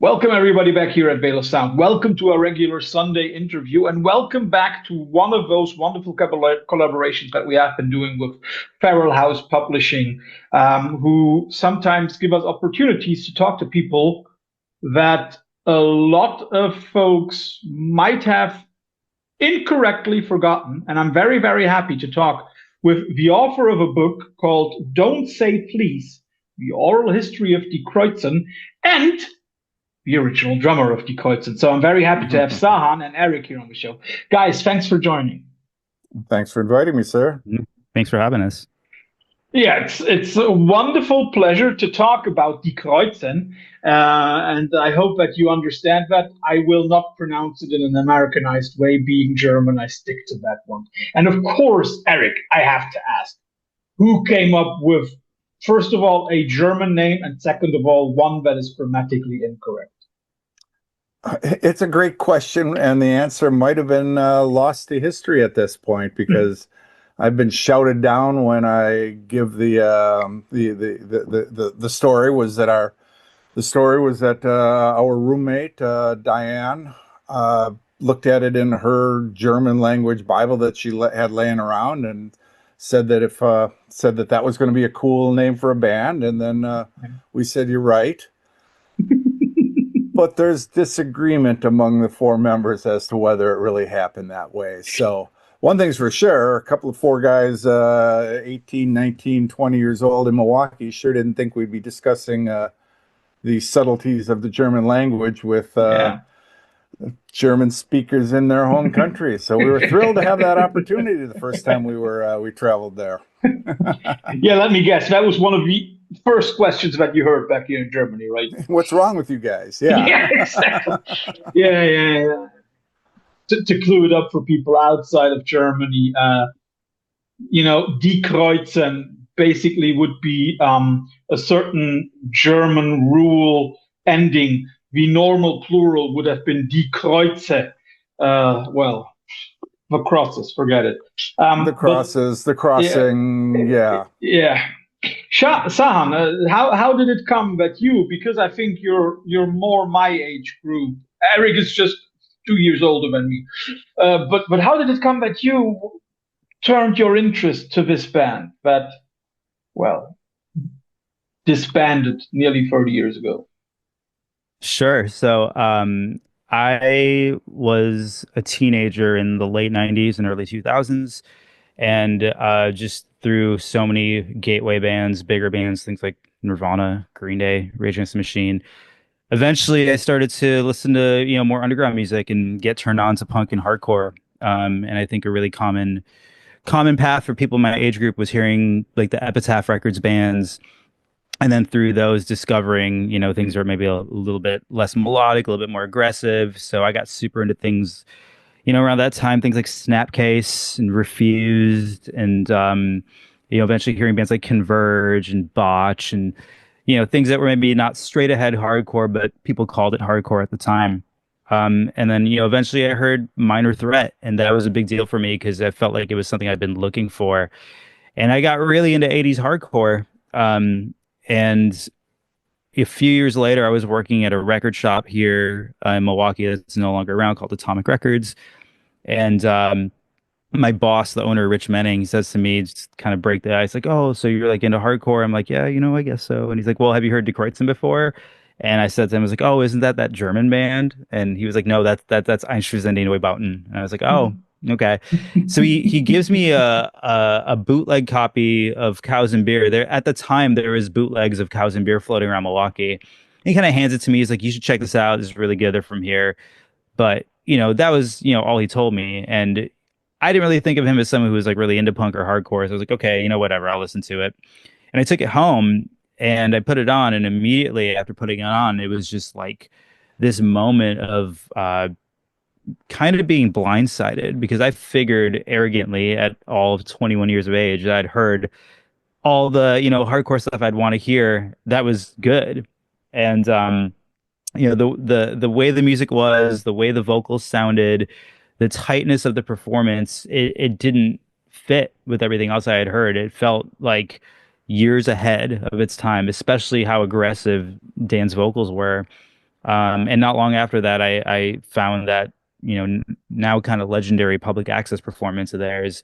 Welcome, everybody, back here at Veil of Sound. Welcome to our regular Sunday interview, and welcome back to one of those wonderful collaborations that we have been doing with Feral House Publishing, who sometimes give us opportunities to talk to people that a lot of folks might have incorrectly forgotten. And I'm very, very happy to talk with the author of a book called Don't Say Please, The Oral History of Die Kreuzen, and the original drummer of Die Kreuzen. So I'm very happy to have Sahan and Erik here on the show. Guys, thanks for joining. Thanks for inviting me, sir. Thanks for having us. Yeah, it's a wonderful pleasure to talk about Die Kreuzen. And I hope that you understand that I will not pronounce it in an Americanized way. Being German, I stick to that one. And of course, Erik, I have to ask, who came up with, first of all, a German name, and second of all, one that is grammatically incorrect? It's a great question, and the answer might have been lost to history at this point because I've been shouted down when I give the story was that our roommate Diane looked at it in her German language Bible that she had laying around and said that that was going to be a cool name for a band, and then we said, "You're right." But there's disagreement among the four members as to whether it really happened that way. So one thing's for sure, a couple of four guys, 18, 19, 20 years old in Milwaukee, sure didn't think we'd be discussing the subtleties of the German language with German speakers in their home country. So we were thrilled to have that opportunity the first time we traveled there. Yeah, let me guess. That was one of the first questions that you heard back here in Germany, right? What's wrong with you guys? Yeah. Yeah, exactly. Yeah. To clue it up for people outside of Germany, Die Kreuzen basically would be a certain German rule ending. The normal plural would have been Die Kreuze. Well, the crosses, forget it. The crosses, the crossing, yeah. Yeah. Sahan, how did it come that you, because I think you're more my age group. Erik is just 2 years older than me. But how did it come that you turned your interest to this band that, well, disbanded nearly 30 years ago? Sure. So I was a teenager in the late 90s and early 2000s, and just through so many gateway bands, bigger bands, things like Nirvana, Green Day, Rage Against the Machine. Eventually, I started to listen to more underground music and get turned on to punk and hardcore. And I think a really common path for people in my age group was hearing like the Epitaph Records bands, and then through those discovering things are maybe a little bit less melodic, a little bit more aggressive. So I got super into things around that time, things like Snapcase and Refused, and eventually hearing bands like Converge and Botch, and things that were maybe not straight ahead hardcore, but people called it hardcore at the time. And then eventually I heard Minor Threat, and that was a big deal for me because I felt like it was something I'd been looking for, and I got really into 80s hardcore. And a few years later, I was working at a record shop here in Milwaukee that's no longer around, called Atomic Records. And my boss, the owner, Rich Menning, says to me, just kind of break the ice, like, "Oh, so you're like into hardcore?" I'm like, "Yeah, I guess so." And he's like, "Well, have you heard Die Kreuzen before?" And I said to him, I was like, "Oh, isn't that German band?" And he was like, "No, that's Einstürzende Neubauten." And I was like, "Oh, okay." So he gives me a bootleg copy of Cows and Beer. There at the time there was bootlegs of Cows and Beer floating around Milwaukee. And he kind of hands it to me. He's like, "You should check this out. This is really good. They're from here." But that was all he told me, and I didn't really think of him as someone who was like really into punk or hardcore. So I was like, okay, whatever, I'll listen to it. And I took it home and I put it on, and immediately after putting it on, it was just like this moment of kind of being blindsided, because I figured arrogantly at all of 21 years of age that I'd heard all the hardcore stuff I'd want to hear that was good. And the way the music was, the way the vocals sounded, the tightness of the performance, it didn't fit with everything else I had heard. It felt like years ahead of its time, especially how aggressive Dan's vocals were. And not long after that, I found that, now kind of legendary public access performance of theirs.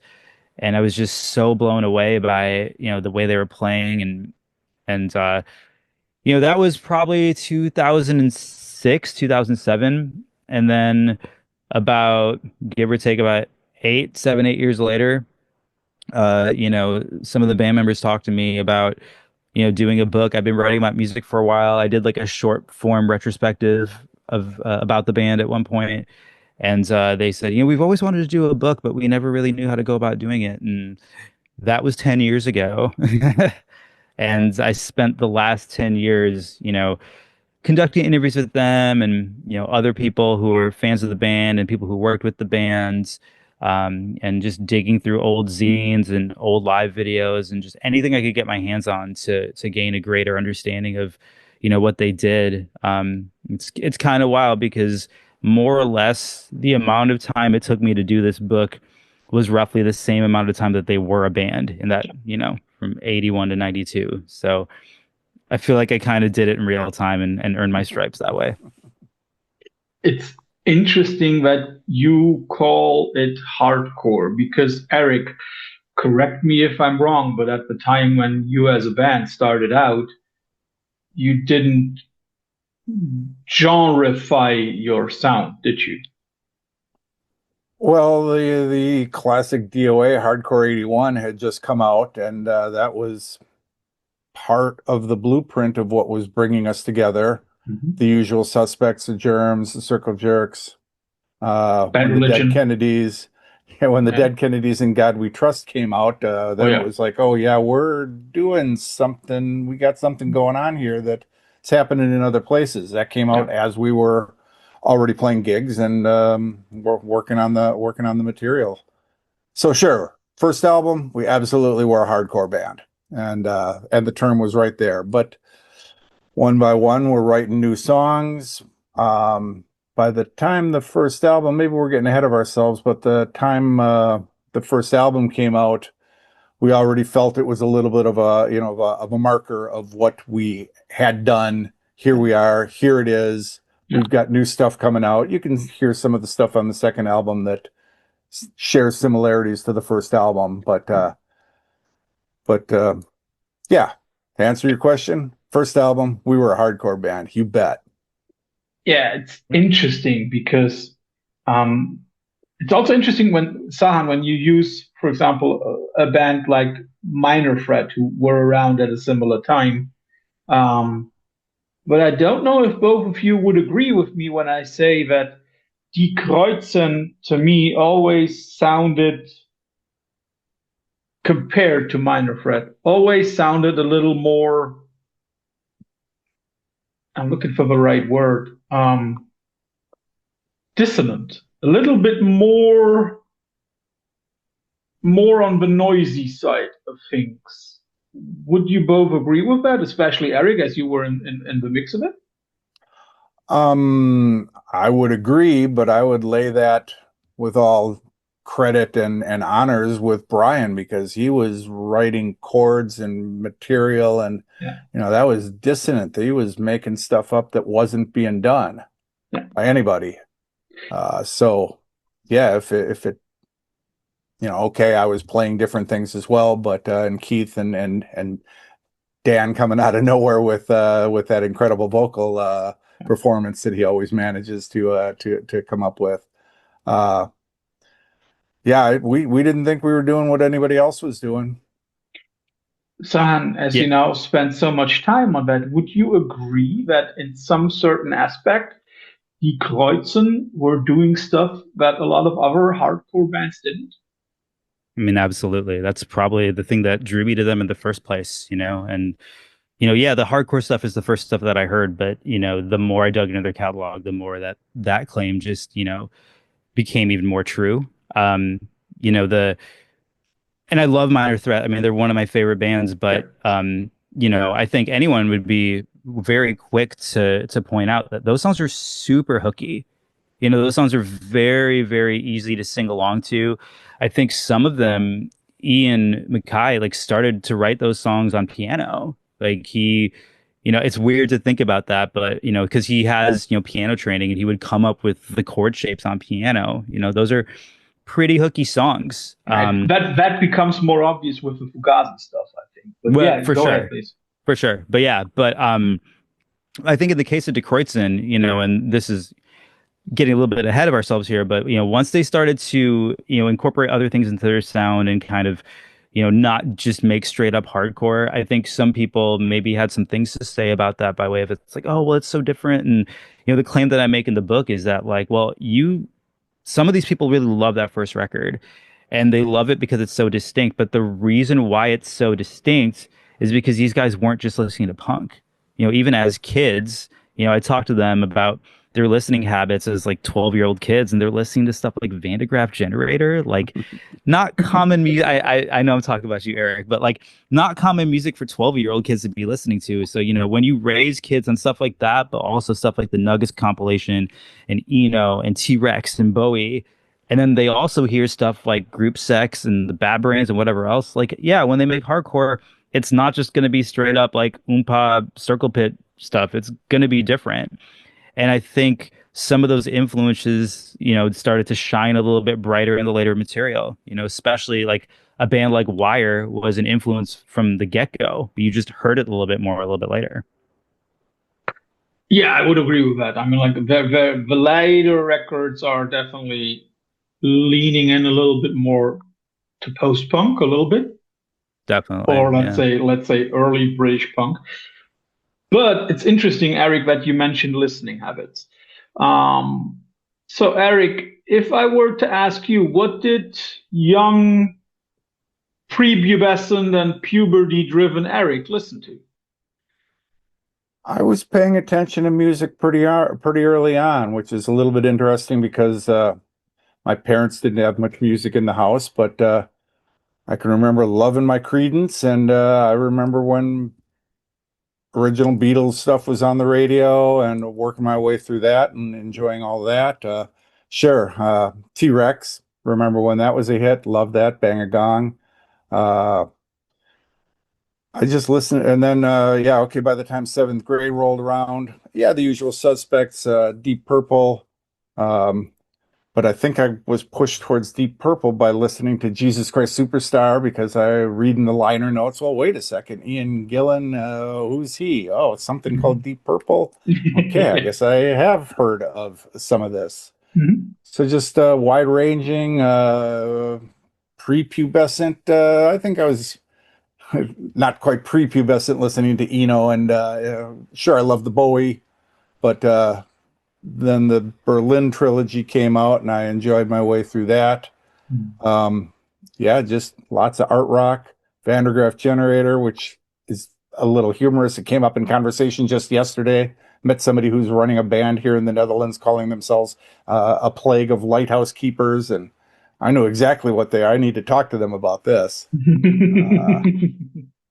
And I was just so blown away by, the way they were playing. And that was probably 2006, 2007. And then about, give or take, about 8 years later, some of the band members talked to me about, doing a book. I've been writing about music for a while. I did like a short form retrospective of about the band at one point, and they said, we've always wanted to do a book, but we never really knew how to go about doing it. And that was 10 years ago. And I spent the last 10 years, conducting interviews with them and other people who were fans of the band and people who worked with the bands, and just digging through old zines and old live videos and just anything I could get my hands on to gain a greater understanding of what they did. It's kind of wild because more or less the amount of time it took me to do this book was roughly the same amount of time that they were a band in that, from 81 to 92. So I feel like I kind of did it in real time and earned my stripes that way. It's interesting that you call it hardcore because Erik, correct me if I'm wrong, but at the time when you as a band started out, you didn't genreify your sound, did you? Well, the classic DOA Hardcore 81 had just come out, and that was part of the blueprint of what was bringing us together. The Usual Suspects, the Germs, the Circle Jerks, Bad when the Religion. Dead Kennedys. Yeah, when the Dead Kennedys and God We Trust came out, then it was like, oh yeah, we're doing something. We got something going on here that's happening in other places. That came out as we were already playing gigs and we're working on the material. So sure, first album, we absolutely were a hardcore band, and the term was right there. But one by one, we're writing new songs. By the time the first album, maybe we're getting ahead of ourselves, but the time the first album came out, we already felt it was a little bit of a marker of what we had done. Here we are. Here it is. We've got new stuff coming out. You can hear some of the stuff on the second album that shares similarities to the first album, but yeah. To answer your question, first album, we were a hardcore band. You bet. Yeah, it's interesting because it's also interesting when Sahan, when you use, for example, a band like Minor Threat, who were around at a similar time. But I don't know if both of you would agree with me when I say that Die Kreuzen to me always sounded, compared to Minor Threat, always sounded a little more. I'm looking for the right word. Dissonant, a little bit more on the noisy side of things. Would you both agree with that, especially Erik, as you were in the mix of it? I would agree, but I would lay that with all credit and honors with Brian, because he was writing chords and material, and that was dissonant. He was making stuff up that wasn't being done by anybody. So yeah, if it okay, I was playing different things as well, but and Keith and Dan coming out of nowhere with that incredible vocal performance that he always manages to come up with. Yeah, we didn't think we were doing what anybody else was doing. Sahan, as you now spent so much time on that, would you agree that in some certain aspect, Die Kreuzen were doing stuff that a lot of other hardcore bands didn't? I mean, absolutely. That's probably the thing that drew me to them in the first place, and the hardcore stuff is the first stuff that I heard, but the more I dug into their catalog, the more that claim just became even more true. And I love Minor Threat. I mean, they're one of my favorite bands, but I think anyone would be very quick to point out that those songs are super hooky. Those songs are very, very easy to sing along to. I think some of them, Ian MacKaye, like, started to write those songs on piano. Like, he it's weird to think about that, but because he has piano training and he would come up with the chord shapes on piano. Those are pretty hooky songs. Right. That becomes more obvious with the Fugazi stuff, I think. But Well, yeah, for go sure, ahead, please. for sure. But yeah, I think in the case of Die Kreuzen, and this is getting a little bit ahead of ourselves here, but once they started to incorporate other things into their sound and kind of not just make straight up hardcore, I think some people maybe had some things to say about that by way of it's like, oh well, it's so different. And the claim that I make in the book is that like, well, some of these people really love that first record and they love it because it's so distinct, but the reason why it's so distinct is because these guys weren't just listening to punk. Even as kids, I talked to them about their listening habits as like 12-year-old kids, and they're listening to stuff like Van de Graaff Generator, like not common music. I know I'm talking about you, Erik, but like not common music for 12-year-old kids to be listening to. So, when you raise kids on stuff like that, but also stuff like the Nuggets compilation and Eno and T-Rex and Bowie, and then they also hear stuff like Group Sex and the Bad Brains and whatever else. Like, yeah, when they make hardcore, it's not just going to be straight up like Oompa Circle Pit stuff. It's going to be different. And I think some of those influences, started to shine a little bit brighter in the later material, especially like a band like Wire was an influence from the get-go. You just heard it a little bit more a little bit later. Yeah, I would agree with that. I mean, like the later records are definitely leaning in a little bit more to post-punk a little bit, Definitely. or let's say early British punk. But it's interesting, Erik, that you mentioned listening habits. So, Erik, if I were to ask you, what did young, prepubescent, and puberty-driven Erik listen to? I was paying attention to music pretty early on, which is a little bit interesting because my parents didn't have much music in the house, but I can remember loving my Creedence, and I remember when original Beatles stuff was on the radio and working my way through that and enjoying all that. Sure, T-Rex, remember when that was a hit, loved that, Bang a Gong. I just listened, and then yeah, okay, by the time seventh grade rolled around, yeah, the usual suspects, Deep Purple, but I think I was pushed towards Deep Purple by listening to Jesus Christ Superstar because I read in the liner notes, well, wait a second, Ian Gillan, who's he? Oh, it's something called Deep Purple. Okay, I guess I have heard of some of this. Mhm. So just wide-ranging, prepubescent. I think I was not quite prepubescent listening to Eno, and sure, I love the Bowie, but then the Berlin trilogy came out, and I enjoyed my way through that. Yeah, just lots of art rock, Van de Graaff Generator, which is a little humorous. It came up in conversation just yesterday. Met somebody who's running a band here in the Netherlands calling themselves a plague of lighthouse keepers, and I know exactly what they are. I need to talk to them about this.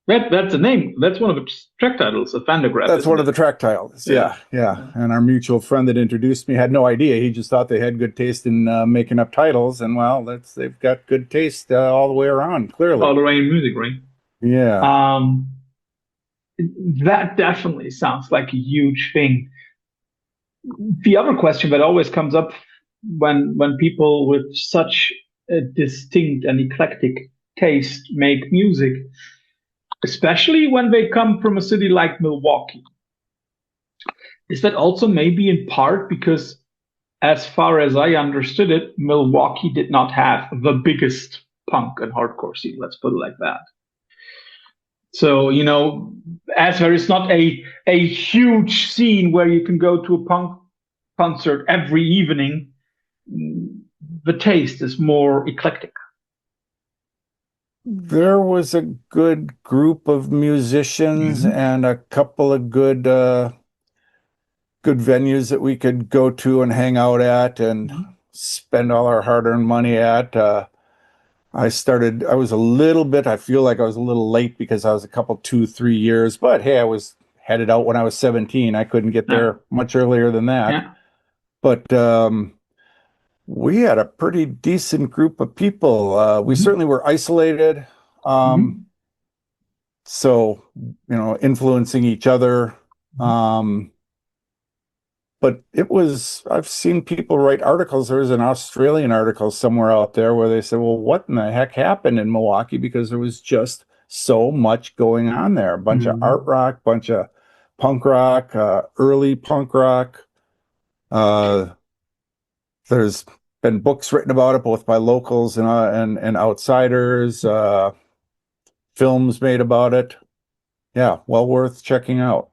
That's a name. That's one of the track titles of Van de Graaff. That's one of the track titles. Yeah. And our mutual friend that introduced me had no idea. He just thought they had good taste in making up titles, and well, they've got good taste all the way around. Clearly, all the way in music, right? Yeah. That definitely sounds like a huge thing. The other question that always comes up when people with such a distinct and eclectic taste make music, especially when they come from a city like Milwaukee, is that also maybe in part because, as far as I understood it, Milwaukee did not have the biggest punk and hardcore scene, let's put it like that. So, as there is not a huge scene where you can go to a punk concert every evening, the taste is more eclectic. There was a good group of musicians and a couple of good venues that we could go to and hang out at and spend all our hard-earned money at. I was a little bit, I feel like I was a little late because I was a couple, 2-3 years, but hey, I was headed out when I was 17. I couldn't get there much earlier than that. Yeah. But we had a pretty decent group of people. We certainly were isolated. So, influencing each other. Um, but I've seen people write articles. There was an Australian article somewhere out there where they said, well, what in the heck happened in Milwaukee? Because there was just so much going on there. A bunch of art Mhm. rock, bunch of punk rock, early punk rock. Uh, there's been books written about it, both by locals and outsiders, films made about it. Yeah, well worth checking out.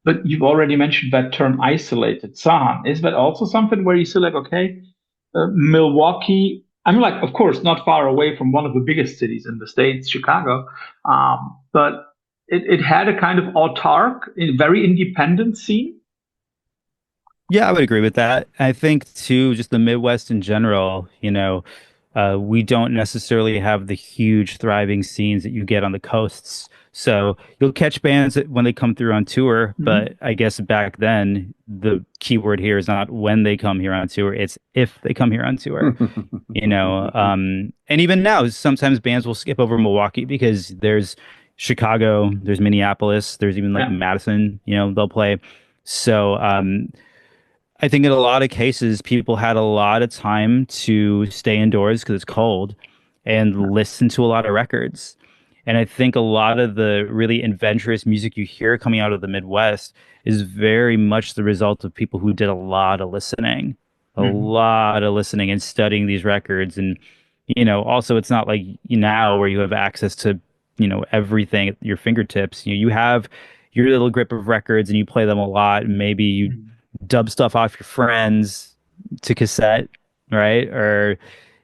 But you've already mentioned that term isolated. Sahan, is that also something where you say like, okay, Milwaukee, I mean, like, of course, not far away from one of the biggest cities in the States, Chicago, but it had a kind of autark, very independent scene. Yeah, I would agree with that. I think too, just the Midwest in general, we don't necessarily have the huge thriving scenes that you get on the coasts. So you'll catch bands when they come through on tour, but Mhm. I guess back then the key word here is not when they come here on tour, it's if they. Here on tour. And even now, sometimes bands will skip over Milwaukee because there's Chicago, there's Minneapolis, there's even like Yeah. Madison, they'll play. So, I think in a lot of cases, people had a lot of time to stay indoors because it's cold and listen to a lot of records. And I think a lot of the really adventurous music you hear coming out of the Midwest is very much the result of people who did a Mhm. lot of listening and studying these records. And, also it's not like now where you have access to, everything at your fingertips. You have your little grip of records and you play them a lot. And maybe you Mhm. dub stuff off your friends to cassette, right? Or,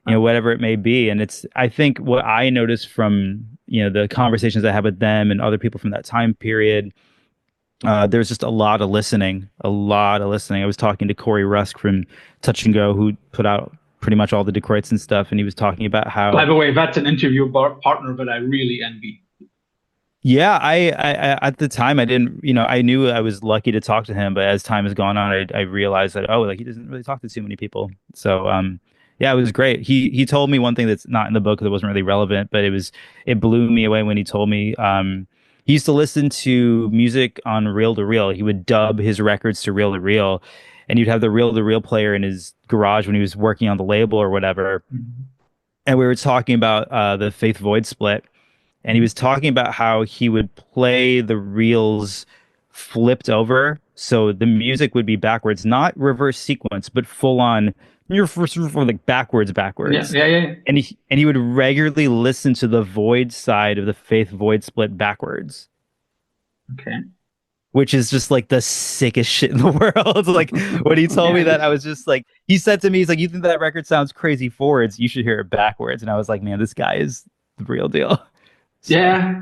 whatever it may be. And I think what I noticed from, the conversations I had with them and other people from that time period, there's just a lot of listening, a lot of listening. I was talking to Corey Rusk from Touch and Go, who put out pretty much all the Die Kreuzen stuff. And he was talking about By how, the way, that's an interview partner that I really envy. yeah, at the time I didn't, I knew I was lucky to talk to him, but as time has gone on, I realized that, oh, like he doesn't really talk to too many people. So, yeah, it was great. He told me one thing that's not in the book that wasn't really relevant, but it blew me away when he told me, he used to listen to music on reel to reel. He would dub his records to reel, and you'd have the reel to reel player in his garage when he was working on the label or whatever. Mhm. And we were talking about the Faith Void split, and he was talking about how he would play the reels flipped over, so the music would be backwards, not reverse sequence, but full on you're first like Yeah, backwards. yeah, yeah. And he would regularly listen to the Void side of the Faith Void split backwards, Okay. which is just like the sickest shit in the world. Like when he told Yeah, me that, I was just like, he said to me, he's like, you think that record sounds crazy forwards? You should hear it backwards. And I was like, man, this guy is the real deal. So. yeah.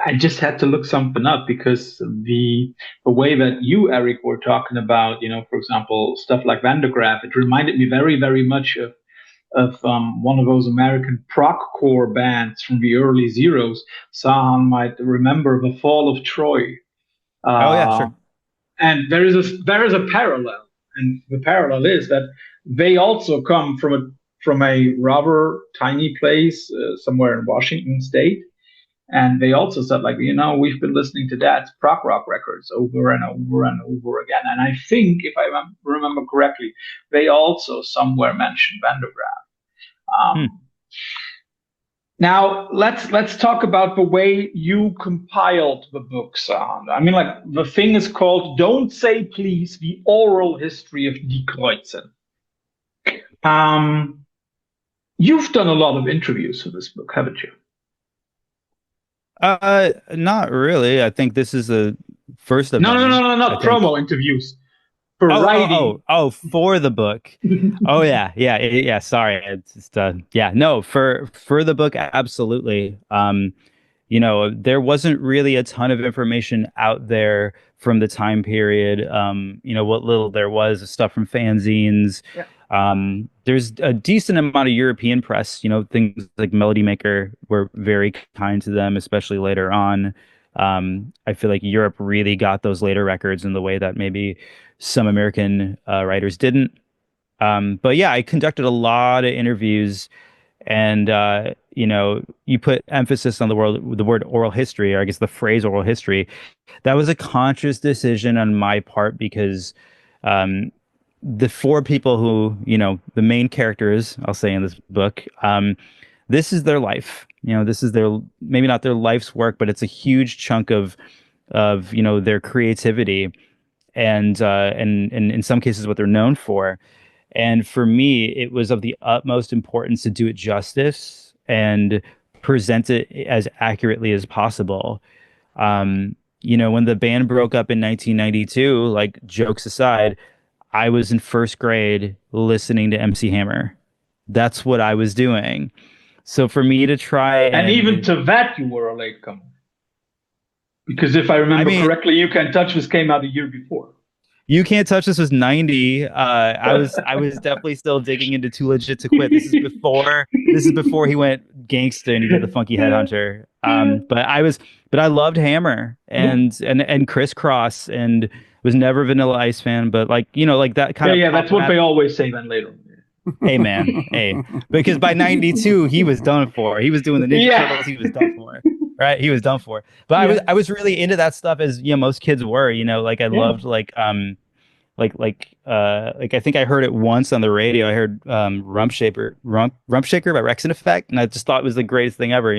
I just had to look something up because the way that you, Eric, were talking about, for example, stuff like Van de Graaff, it reminded me very, very much of one of those American prog-core bands from the early zeros. Sahan might remember the Fall of Troy. Oh yeah, Uh, sure. and there is a parallel, and the parallel is that they also come from a rather tiny place somewhere in Washington State, and they also said like we've been listening to that prog rock records over and over and over again, and I think if I remember correctly, they also somewhere mentioned Van der Graaf. Hmm. Now let's talk about the way you compiled the book, Sahan. I mean, like the thing is called "Don't Say Please: The Oral History of Die Kreuzen." Um, you've done a lot of interviews for this book, haven't you? Not really. I think this is the first of No, no, no, many. no, I not think. promo interviews for Oh, oh, writing. oh, for the book. Oh yeah, yeah, yeah. Sorry, it's just yeah. No, for the book, absolutely. There wasn't really a ton of information out there from the time period. What little there was stuff from fanzines. Yeah. There's a decent amount of European press. Things like Melody Maker were very kind to them, especially later on. I feel like Europe really got those later records in the way that maybe some American writers didn't. But yeah, I conducted a lot of interviews, And you put emphasis on the word oral history, or I guess the phrase oral history. That was a conscious decision on my part because um, the four people who, the main characters, I'll say in this book, this is their life. This is their, maybe not their life's work, but it's a huge chunk of their creativity and in some cases what they're known for. And for me, it was of the utmost importance to do it justice and present it as accurately as possible. When the band broke up in 1992, like jokes aside, I was in first grade listening to MC Hammer. That's what I was doing. So for me to try and even to that, you were a latecomer. Because if I remember correctly, You Can't Touch This came out a year before. You Can't Touch This was 90. I was definitely still digging into Too Legit to Quit. This is before he went gangsta and he did the Funky Headhunter. But I loved Hammer and Crisscross, and was never a Vanilla Ice fan, but like that kind of that's what they always say then later. Hey man, hey, because by 92 he was done for. He was doing the Ninja Turtles. He was done for. Right, he was done for. But I was really into that stuff, as most kids were. Like I loved I think I heard it once on the radio. I heard Rump Shaker by Rex and Effect, and I just thought it was the greatest thing ever.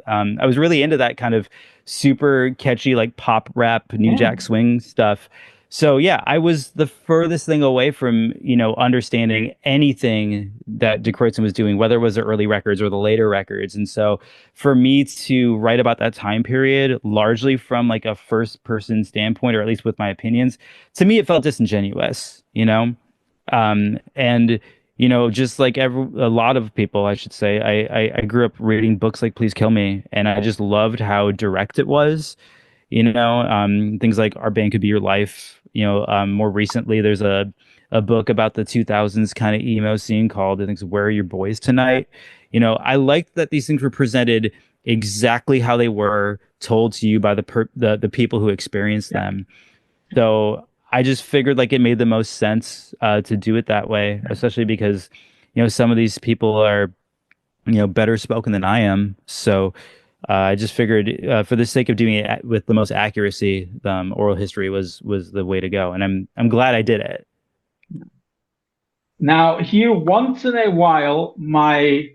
I was really into that kind of super catchy like pop rap, New Jack Swing stuff. So yeah, I was the furthest thing away from understanding anything that Die Kreuzen was doing, whether it was the early records or the later records. And so for me to write about that time period largely from like a first person standpoint, or at least with my opinions, to me it felt disingenuous. Just like a lot of people, I should say, I grew up reading books like Please Kill Me, and I just loved how direct it was. Things like Our Band Could Be Your Life. More recently, there's a book about the 2000s kind of emo scene called, I think, Where Are Your Boys Tonight? I liked that these things were presented exactly how they were, told to you by the people who experienced them. So I just figured like it made the most sense to do it that way, especially because some of these people are better spoken than I am. So I just figured, for the sake of doing it with the most accuracy, oral history was the way to go, and I'm glad I did it. Now, here, once in a while, my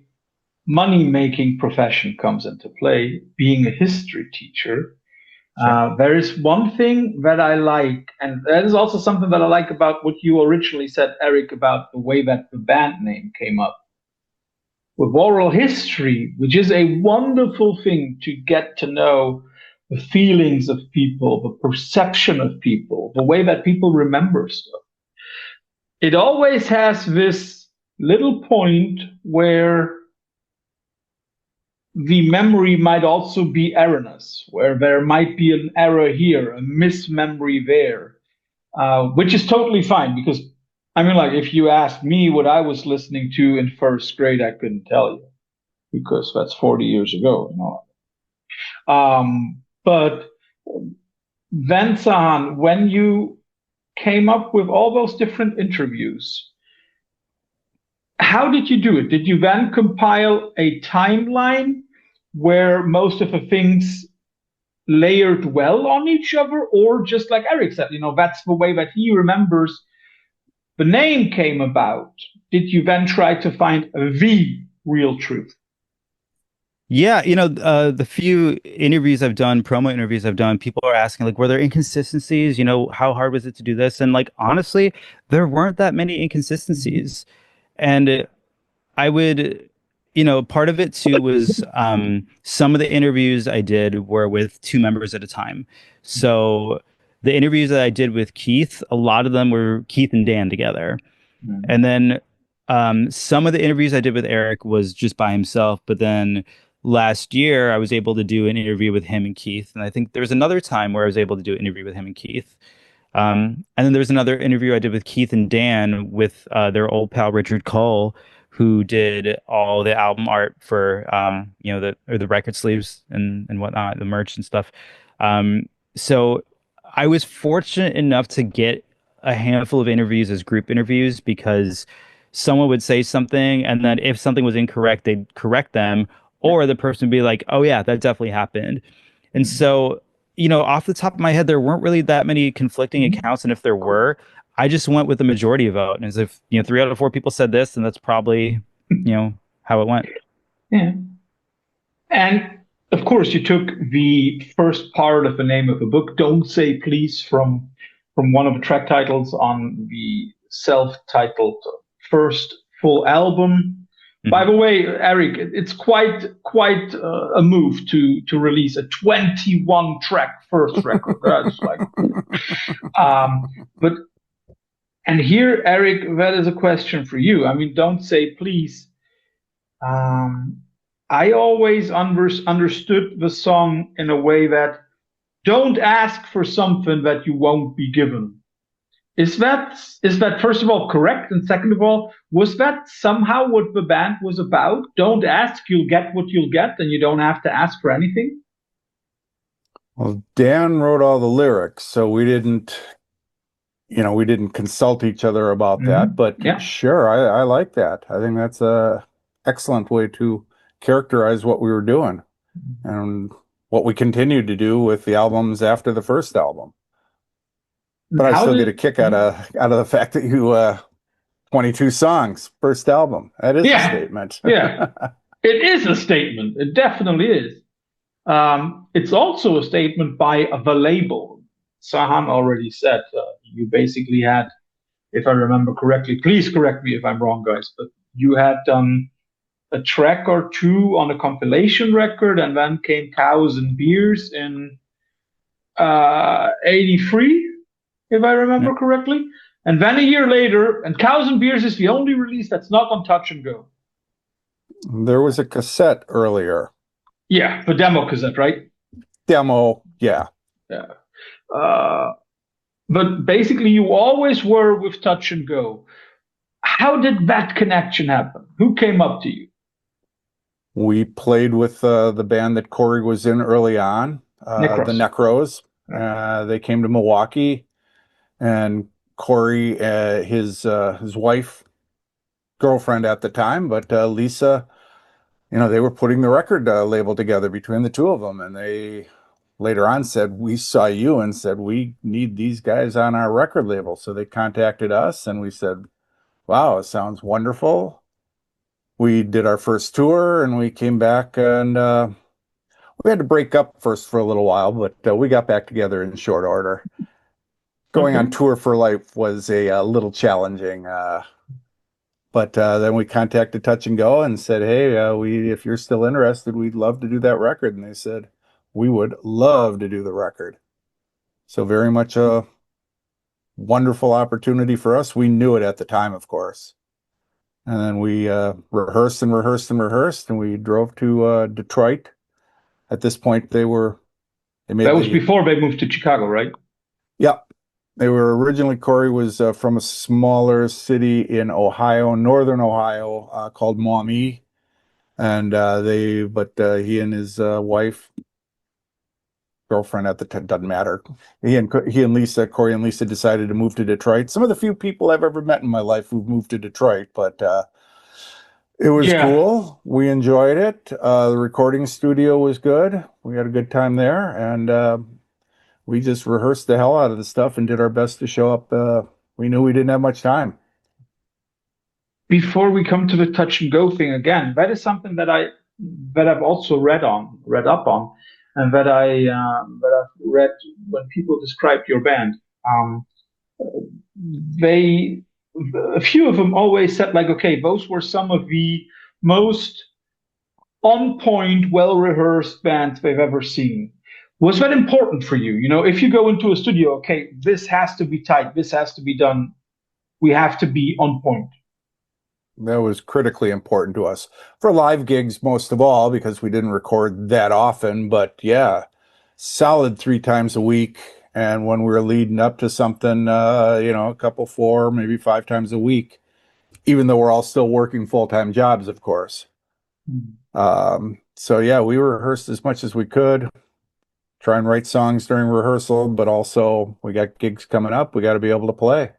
money-making profession comes into play. Being a history teacher, there is one thing that I like, and that is also something that I like about what you originally said, Erik, about the way that the band name came up. With oral history, which is a wonderful thing to get to know the feelings of people, the perception of people, the way that people remember stuff. It always has this little point where the memory might also be erroneous, where there might be an error here, a mismemory there, which is totally fine, because like if you asked me what I was listening to in first grade, I couldn't tell you, because that's 40 years ago. But then, Sahan, when you came up with all those different interviews, how did you do it? Did you then compile a timeline where most of the things layered well on each other, or just like Erik said, that's the way that he remembers the name came about? Did you then try to find the real truth? Yeah, the few interviews I've done, promo interviews I've done, people are asking like, were there inconsistencies? How hard was it to do this? And like, honestly, there weren't that many inconsistencies. And I would, part of it too was some of the interviews I did were with two members at a time. So the interviews that I did with Keith, a lot of them were Keith and Dan together. And then some of the interviews I did with Erik was just by himself. But then last year, I was able to do an interview with him and Keith. And I think there was another time where I was able to do an interview with him and Keith. And then there was another interview I did with Keith and Dan with their old pal Richard Cole, who did all the album art for the record sleeves and whatnot, the merch and stuff. So I was fortunate enough to get a handful of interviews as group interviews, because someone would say something, and then if something was incorrect, they'd correct them, or the person would be like, "Oh yeah, that definitely happened." And so, off the top of my head, there weren't really that many conflicting accounts, and if there were, I just went with the majority vote. And as if 3 out of 4 people said this, then that's probably how it went. Yeah. And of course, you took the first part of the name of the book, "Don't Say Please," from one of the track titles on the self-titled first full album. By the way, Erik, it's quite a move to release a 21 track first record. That's like, but and here, Erik, that is a question for you. I mean, "Don't Say Please." I always understood the song in a way that don't ask for something that you won't be given. Is that first of all correct? And second of all, was that somehow what the band was about? Don't ask, you'll get what you'll get, and you don't have to ask for anything? Well, Dan wrote all the lyrics, so we didn't consult each other about that, but sure, I like that. I think that's a excellent way to characterize what we were doing and what we continued to do with the albums after the first album. But I still get a kick out of the fact that you 22 songs, first album. That is a statement. Yeah, it is a statement. It definitely is. It's also a statement by the label. Sahan already said you basically had, if I remember correctly, please correct me if I'm wrong, guys, but you had done a track or two on a compilation record, and then came Cows and Beers in '83, if I remember correctly. And then a year later, and Cows and Beers is the only release that's not on Touch and Go. There was a cassette earlier. Yeah, the demo cassette, right? Demo, yeah. Yeah. But basically, you always were with Touch and Go. How did that connection happen? Who came up to you? We played with the band that Corey was in early on, the Necros. They came to Milwaukee, and Corey, his wife, girlfriend at the time, but Lisa, they were putting the record label together between the two of them, and they later on said, "We saw you and said, we need these guys on our record label." So they contacted us, and we said, "Wow, it sounds wonderful." We did our first tour, and we came back, and we had to break up first for a little while, but we got back together in short order. Going on tour for life was a little challenging, but then we contacted Touch and Go and said, "Hey, if you're still interested, we'd love to do that record." And they said, "We would love to do the record." So very much a wonderful opportunity for us. We knew it at the time, of course. And then we rehearsed and rehearsed and rehearsed, and we drove to Detroit. At this point, that was before they moved to Chicago, right? Yeah. They were originally, Corey was from a smaller city in Ohio, northern Ohio, called Maumee. And he and his wife, girlfriend at the time, doesn't matter. He and Lisa, Corey and Lisa, decided to move to Detroit. Some of the few people I've ever met in my life who've moved to Detroit, but it was cool. We enjoyed it. The recording studio was good. We had a good time there, and we just rehearsed the hell out of the stuff and did our best to show up. We knew we didn't have much time. Before we come to the Touch and Go thing again, that is something that I've also read up on, and that I've read when people describe your band. A few of them always said, like, okay, those were some of the most on point, well rehearsed bands they've ever seen. Was that important for you? If you go into a studio, okay, this has to be tight, this has to be done, we have to be on point. That was critically important to us for live gigs, most of all, because we didn't record that often. But yeah, solid 3 times a week. And when we were leading up to something, a couple, 4, maybe 5 times a week, even though we're all still working full-time jobs, of course. So yeah, we rehearsed as much as we could, try and write songs during rehearsal, but also we got gigs coming up. We got to be able to play.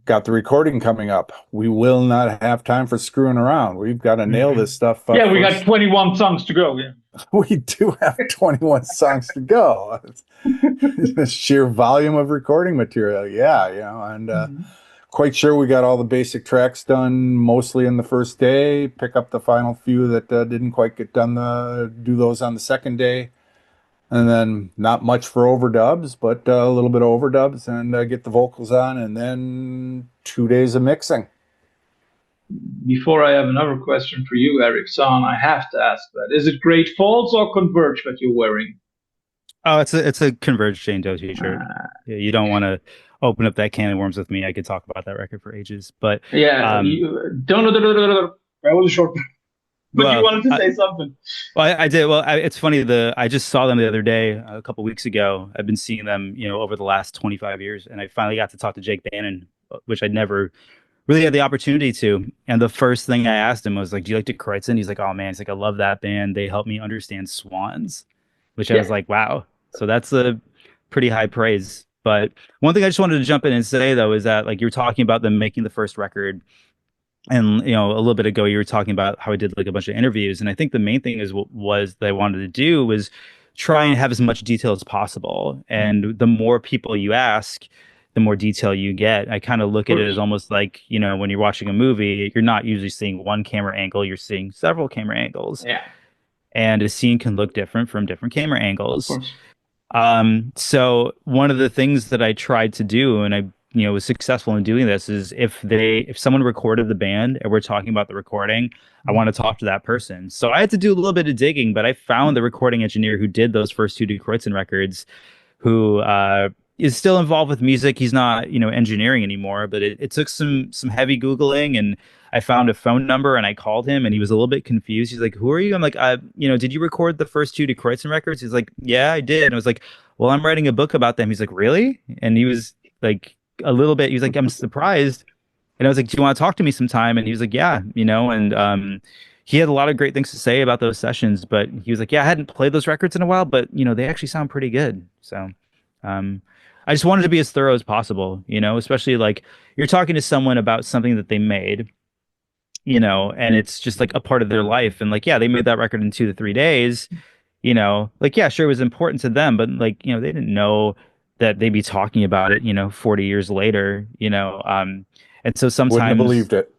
got the recording coming up. We will not have time for screwing around. We've got to nail this stuff. Yeah, we got 21 songs to go. Yeah, we do have 21 songs to go. The sheer volume of recording material. Yeah, and quite sure we got all the basic tracks done mostly in the first day. Pick up the final few that didn't quite get done. Do those on the second day. And then not much for overdubs, but a little bit of overdubs and get the vocals on, and then 2 days of mixing. Before I have another question for you, Erik, Sahan, I have to ask that. Is it Great Falls or Converge that you're wearing? Oh, it's a Converge Jane Doe t-shirt. Yeah, you don't want to open up that can of worms with me. I could talk about that record for ages, but yeah, don't. That was a short. But well, you wanted to say something. Well, I did. Well, it's funny. I just saw them the other day, a couple weeks ago. I've been seeing them, over the last 25 years, and I finally got to talk to Jake Bannon, which I'd never really had the opportunity to. And the first thing I asked him was like, "Do you like Die Kreuzen?" He's like, "Oh man," he's like, "I love that band. They helped me understand Swans," which I was like, "Wow." So that's a pretty high praise. But one thing I just wanted to jump in and say though is that like you're talking about them making the first record. And a little bit ago, you were talking about how I did like a bunch of interviews, and I think the main thing was that I wanted to do was try and have as much detail as possible. And the more people you ask, the more detail you get. I kind of look at it as almost like when you're watching a movie, you're not usually seeing one camera angle; you're seeing several camera angles. Yeah. And a scene can look different from different camera angles. So one of the things that I tried to do, and I was successful in doing this, is if someone recorded the band and we're talking about the recording, I want to talk to that person. So I had to do a little bit of digging, but I found the recording engineer who did those first two Die Kreuzen records, who is still involved with music. He's not engineering anymore, but it took some heavy Googling, and I found a phone number and I called him, and he was a little bit confused. He's like, "Who are you?" I'm like, "Did you record the first two Die Kreuzen records?" He's like, "Yeah, I did." And I was like, "Well, I'm writing a book about them." He's like, "Really?" And he was like a little bit, he was like, "I'm surprised." And I was like, "Do you want to talk to me sometime?" And he was like, "Yeah," and he had a lot of great things to say about those sessions, but he was like, "Yeah, I hadn't played those records in a while, but they actually sound pretty good." So I just wanted to be as thorough as possible, especially like you're talking to someone about something that they made, and it's just like a part of their life. And like, yeah, they made that record in 2 to 3 days, like, yeah, sure, it was important to them, but like, they didn't know that they'd be talking about it, 40 years later, and so sometimes wouldn't have believed it.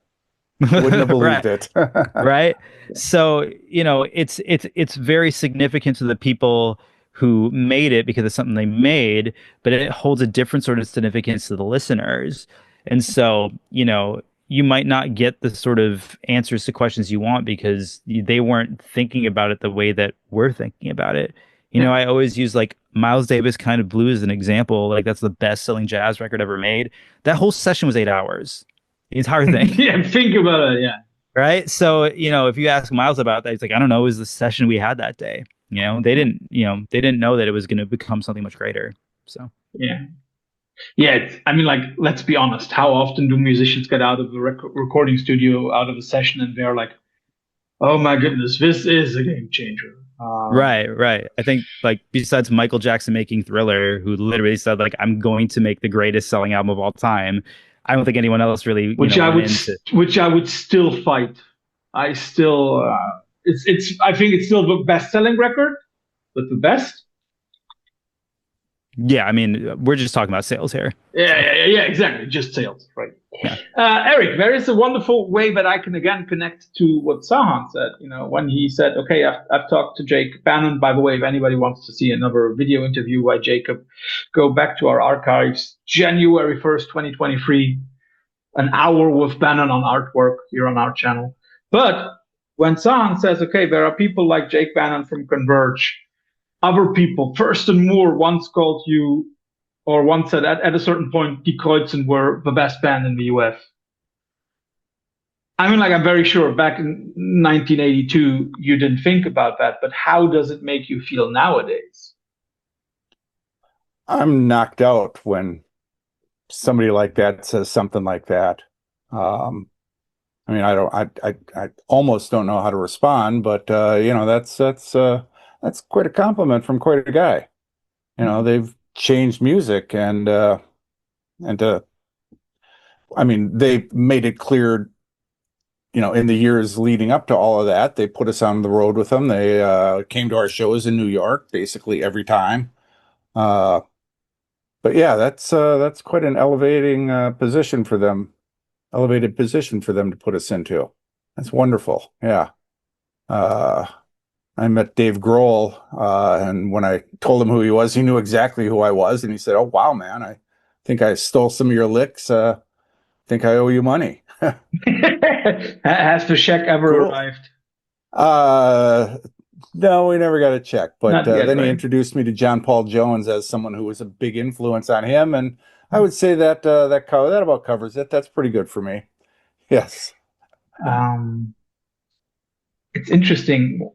Wouldn't have believed it. Right. So, it's very significant to the people who made it because it's something they made, but it holds a different sort of significance to the listeners. And so, you might not get the sort of answers to questions you want because they weren't thinking about it the way that we're thinking about it. I always use like Miles Davis Kind of Blue as an example. Like that's the best-selling jazz record ever made. That whole session was 8 hours. The entire thing. Yeah, think about it. Yeah. Right. So, if you ask Miles about that, he's like, "I don't know, it was the session we had that day." They didn't know that it was going to become something much greater. So, yeah. Yeah. I mean, like, let's be honest. How often do musicians get out of the recording studio, out of a session, and they're like, "Oh my goodness, this is a game changer." Right. I think like besides Michael Jackson making Thriller, who literally said like, "I'm going to make the greatest selling album of all time," I don't think anyone else really, which I would still fight. I still, I think it's still the best-selling record, but the best. Yeah, I mean, we're just talking about sales here. Yeah, exactly. Just sales, right? Yeah. Erik, there is a wonderful way that I can again connect to what Sahan said. When he said, "Okay, I've talked to Jake Bannon." By the way, if anybody wants to see another video interview by Jacob, go back to our archives. January 1st, 2023, an hour with Bannon on artwork here on our channel. But when Sahan says, "Okay, there are people like Jake Bannon from Converge." Other people, Thurston Moore once called you, or once said at a certain point, Die Kreuzen were the best band in the US. I mean, like, I'm very sure back in 1982, you didn't think about that, but how does it make you feel nowadays? I'm knocked out when somebody like that says something like that. I mean, I almost don't know how to respond, but that's quite a compliment from quite a guy. They've changed music, and to I mean, they made it clear, in the years leading up to all of that, they put us on the road with them. They came to our shows in New York basically every time. But yeah, that's quite an elevated position for them to put us into. That's wonderful. Yeah. I met Dave Grohl, and when I told him who he was, he knew exactly who I was, and he said, "Oh wow, man, I think I stole some of your licks. Think I owe you money." Has the check ever Cool. arrived? No, we never got a check. But Not yet, then he right? introduced me to John Paul Jones as someone who was a big influence on him, and I would say that that about covers it. That's pretty good for me. Yes. It's interesting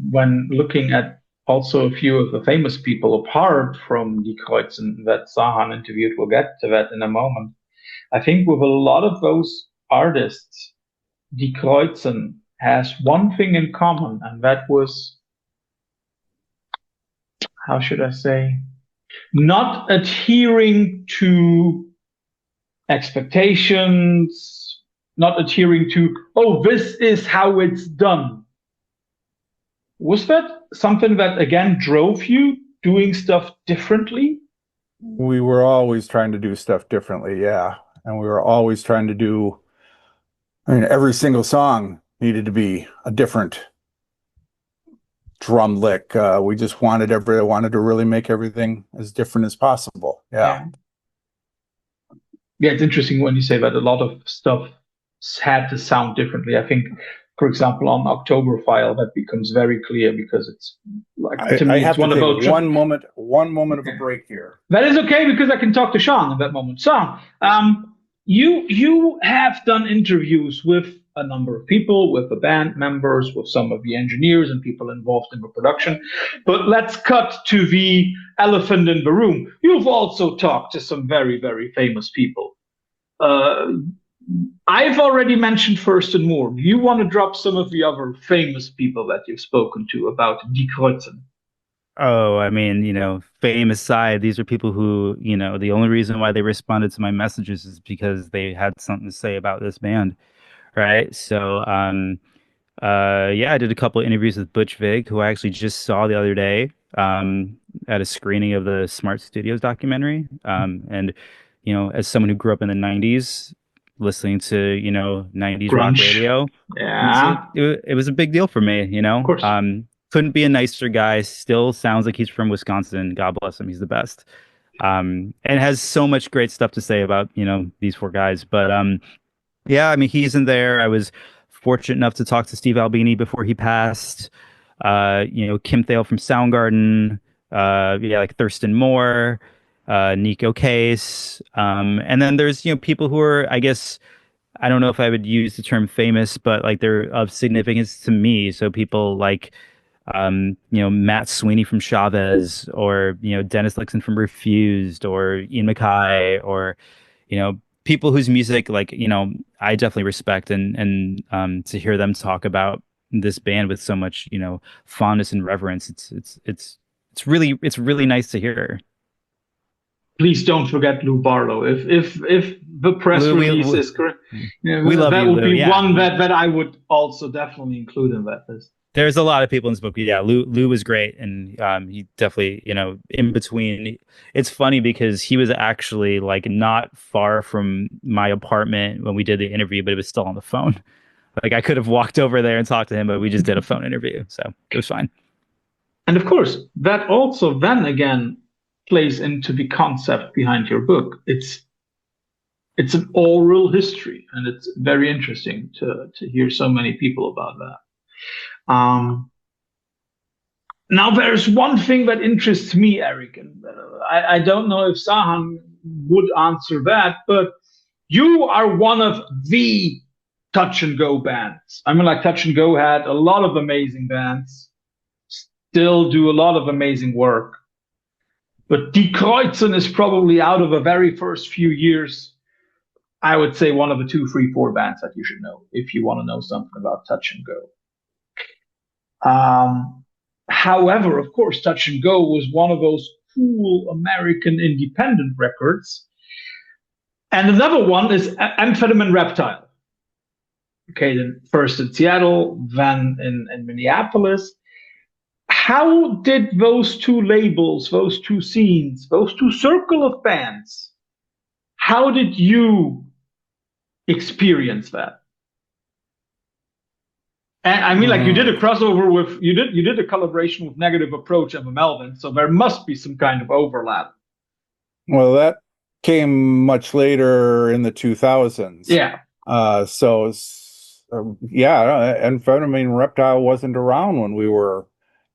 when looking at also a few of the famous people apart from Die Kreuzen that Sahan interviewed. We'll get to that in a moment. I think with a lot of those artists, Die Kreuzen has one thing in common, and that was, how should I say, not adhering to expectations, not adhering to, oh, this is how it's done. Was that something that, again, drove you doing stuff differently? We were always trying to do stuff differently, yeah. And we were always trying to do, I mean, every single song needed to be a different drum lick. We just wanted to really make everything as different as possible. Yeah. Yeah, it's interesting when you say that a lot of stuff had to sound differently. I think, for example, on Oktoberfile, that becomes very clear because it's like, to me, I have it's one to about take one moment of a break here. That is okay because I can talk to Sean in that moment. So, you have done interviews with a number of people, with the band members, with some of the engineers and people involved in the production. But let's cut to the elephant in the room. You've also talked to some very, very famous people. I've already mentioned Thurston Moore. Do you want to drop some of the other famous people that you've spoken to about Die Kreuzen? Oh, I mean, fame aside, these are people who, the only reason why they responded to my messages is because they had something to say about this band, right? So, yeah, I did a couple of interviews with Butch Vig, who I actually just saw the other day, at a screening of the Smart Studios documentary. And, as someone who grew up in the 90s, listening to, 90s rock Grunge. radio, Yeah. it was a big deal for me, Of course. Couldn't be a nicer guy. Still sounds like he's from Wisconsin. God bless him. He's the best. And has so much great stuff to say about, these four guys. But yeah, I mean, he's in there. I was fortunate enough to talk to Steve Albini before he passed. Kim Thale from Soundgarden. Yeah, like Thurston Moore, Neko Case. And then there's, people who are, I guess, I don't know if I would use the term famous, but like they're of significance to me. So people like, Matt Sweeney from Chavez, or, Dennis Lixon from Refused, or Ian MacKaye, or, people whose music, like, I definitely respect, and to hear them talk about this band with so much, fondness and reverence, it's really nice to hear. Please don't forget Lou Barlow. If the press release is correct, we love that you, would Lou. be Yeah. one that I would also definitely include in that list. There's a lot of people in this book. Yeah, Lou was great, and he definitely, in between. It's funny because he was actually like not far from my apartment when we did the interview, but it was still on the phone. Like I could have walked over there and talked to him, but we just did a phone interview, so it was fine. And of course, that also then again plays into the concept behind your book. It's an oral history, and it's very interesting to hear so many people about that. Now, there's one thing that interests me, Erik, and I don't know if Sahan would answer that, but you are one of the touch and go bands. I mean, like Touch and Go had a lot of amazing bands, still do a lot of amazing work. But Die Kreuzen is probably, out of the very first few years, I would say one of the 2, 3, 4 bands that you should know if you want to know something about Touch and Go. However, of course, Touch and Go was one of those cool American independent records. And another one is Amphetamine Reptile. Okay, then first in Seattle, then in Minneapolis. How did those two labels, those two scenes, those two circle of bands, how did you experience that? And I mean, like you did a crossover with you did a collaboration with Negative Approach and Melvin, so there must be some kind of overlap. Well, that came much later in the 2000s. Yeah. Yeah, Amphetamine Reptile wasn't around when we were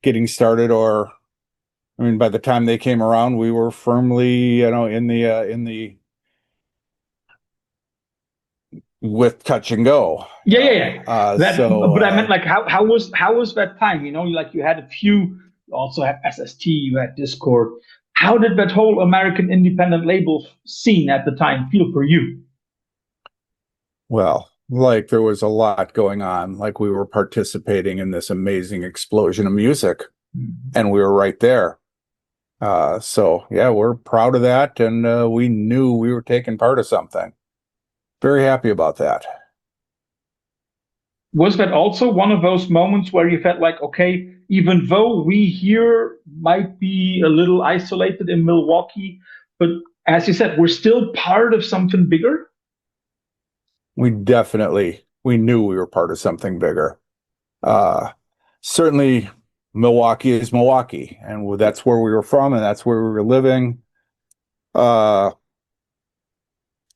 getting started, or I mean, by the time they came around, we were firmly, in the with Touch and Go. Yeah. But I meant like how was that time? Like you had a few, you also had SST, you had Discord. How did that whole American independent label scene at the time feel for you? Well, like there was a lot going on, like we were participating in this amazing explosion of music, and we were right there. So yeah, we're proud of that, and we knew we were taking part of something. Very happy about that. Was that also one of those moments where you felt like, okay, even though we here might be a little isolated in Milwaukee, but as you said, we're still part of something bigger? We knew we were part of something bigger. Certainly Milwaukee is Milwaukee, and that's where we were from, and that's where we were living.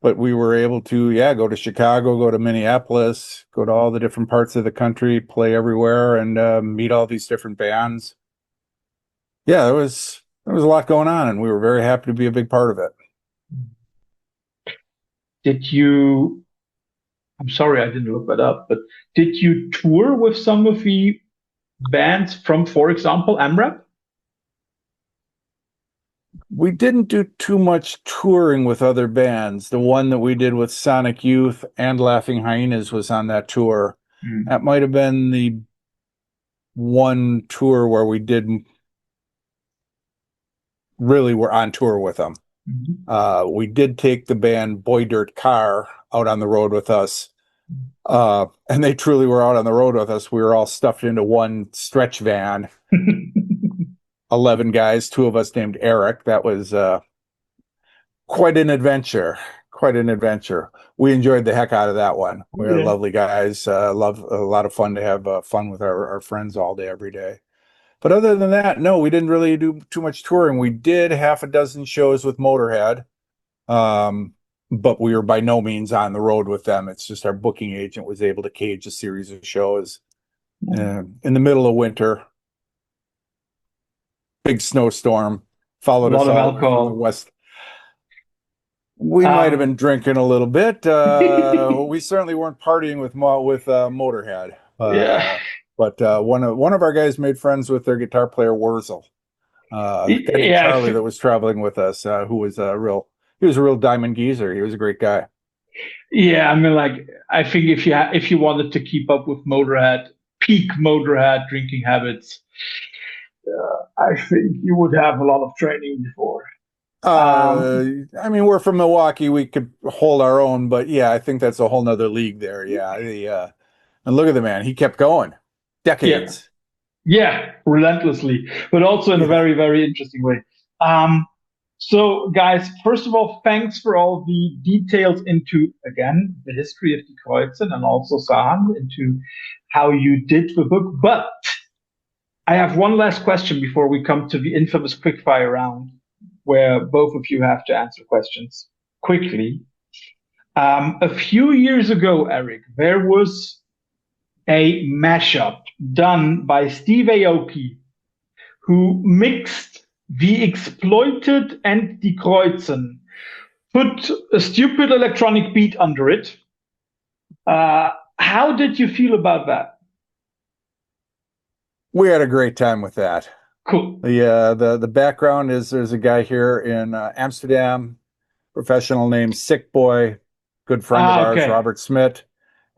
But we were able to, go to Chicago, go to Minneapolis, go to all the different parts of the country, play everywhere, and meet all these different bands. Yeah, there was a lot going on, and we were very happy to be a big part of it. I'm sorry I didn't look that up, but did you tour with some of the bands from, for example, AMRAP? We didn't do too much touring with other bands. The one that we did with Sonic Youth and Laughing Hyenas was on that tour. That might have been the one tour where we were on tour with them. We did take the band Boy Dirt Car out on the road with us. And they truly were out on the road with us. We were all stuffed into one stretch van. 11 guys, 2 of us named Erik. That was quite an adventure. We enjoyed the heck out of that one. We were lovely guys. A lot of fun to have fun with our friends all day, every day. But other than that, no, we didn't really do too much touring. We did half a dozen shows with Motorhead, but we were by no means on the road with them. It's just our booking agent was able to cage a series of shows in the middle of winter. Big snowstorm, followed us all from the west. We might have been drinking a little bit. We certainly weren't partying with Motorhead. But one of our guys made friends with their guitar player Wurzel, Charlie that was traveling with us, who was a real diamond geezer. He was a great guy. Yeah, I mean, like I think if you wanted to keep up with Motorhead, peak Motorhead drinking habits, I think you would have a lot of training before. I mean, we're from Milwaukee. We could hold our own, but yeah, I think that's a whole nother league there. Yeah. And look at the man. He kept going. Decades. Yeah, relentlessly, but also in a very, very interesting way. So guys, first of all, thanks for all the details into, again, the history of Die Kreuzen and also Sahan, into how you did the book. But I have one last question before we come to the infamous quickfire round, where both of you have to answer questions quickly. A few years ago, Erik, there was a mashup done by Steve Aoki, who mixed The Exploited and Die Kreuzen, put a stupid electronic beat under it. How did you feel about that? We had a great time with that. Cool. The background is there's a guy here in Amsterdam, professional named Sick Boy, good friend of ours, Robert Smith,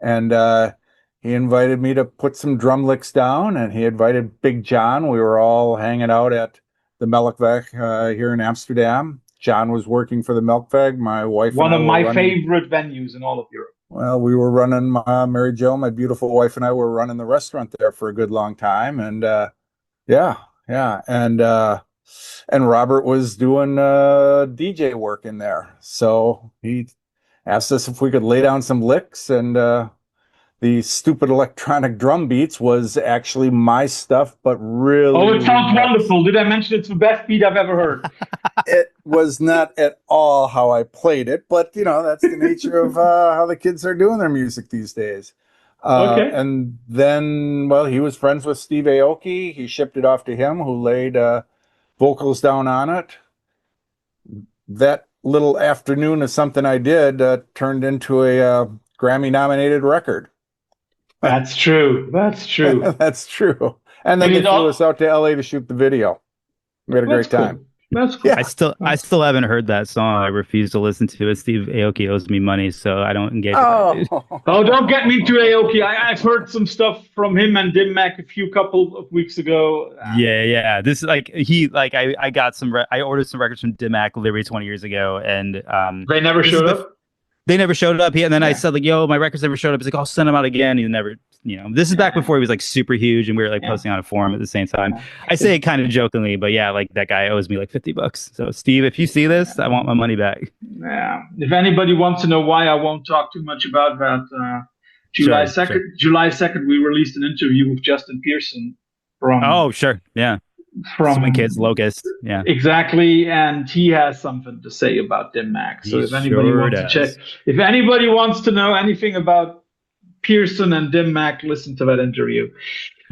and he invited me to put some drum licks down, and he invited Big John. We were all hanging out at the Melkweg here in Amsterdam, John was working for the Milk Fag. My wife One and I of were my running, favorite venues in all of Europe. well, we were running, Mary Jo, my beautiful wife, and I were running the restaurant there for a good long time. And yeah, yeah. And Robert was doing DJ work in there. So he asked us if we could lay down some licks, and the stupid electronic drum beats was actually my stuff, but really, Oh, it sounds remixed. wonderful. Did I mention it's the best beat I've ever heard? It was not at all how I played it, but you know, that's the nature of how the kids are doing their music these days. Okay. And then, well, he was friends with Steve Aoki. He shipped it off to him, who laid vocals down on it. That little afternoon of something I did turned into a Grammy-nominated record. That's true. That's true. That's true. And then they flew us out to LA to shoot the video. We had a great time. Cool. That's cool. Yeah. I still haven't heard that song. I refuse to listen to it. Steve Aoki owes me money, so I don't engage with that, dude. Oh, don't get me to Aoki. I've heard some stuff from him and Dim Mac a couple of weeks ago. Yeah. This is I got I ordered some records from Dim Mac literally 20 years ago, and they never showed up. They never showed up. And then I said, like, yo, my records never showed up. He's like, I'll send them out again. He never, this is back before he was like super huge and we were like posting on a forum at the same time. I say it kind of jokingly, but yeah, like that guy owes me like $50. So Steve, if you see this, I want my money back. Yeah. If anybody wants to know why, I won't talk too much about that. July 2nd, we released an interview with Justin Pearson from. Oh, sure. Yeah. From Swing Kids Locust. Yeah. Exactly. And he has something to say about Dim Mac. So if anybody wants to check, if anybody wants to know anything about Pearson and Dim Mac, listen to that interview.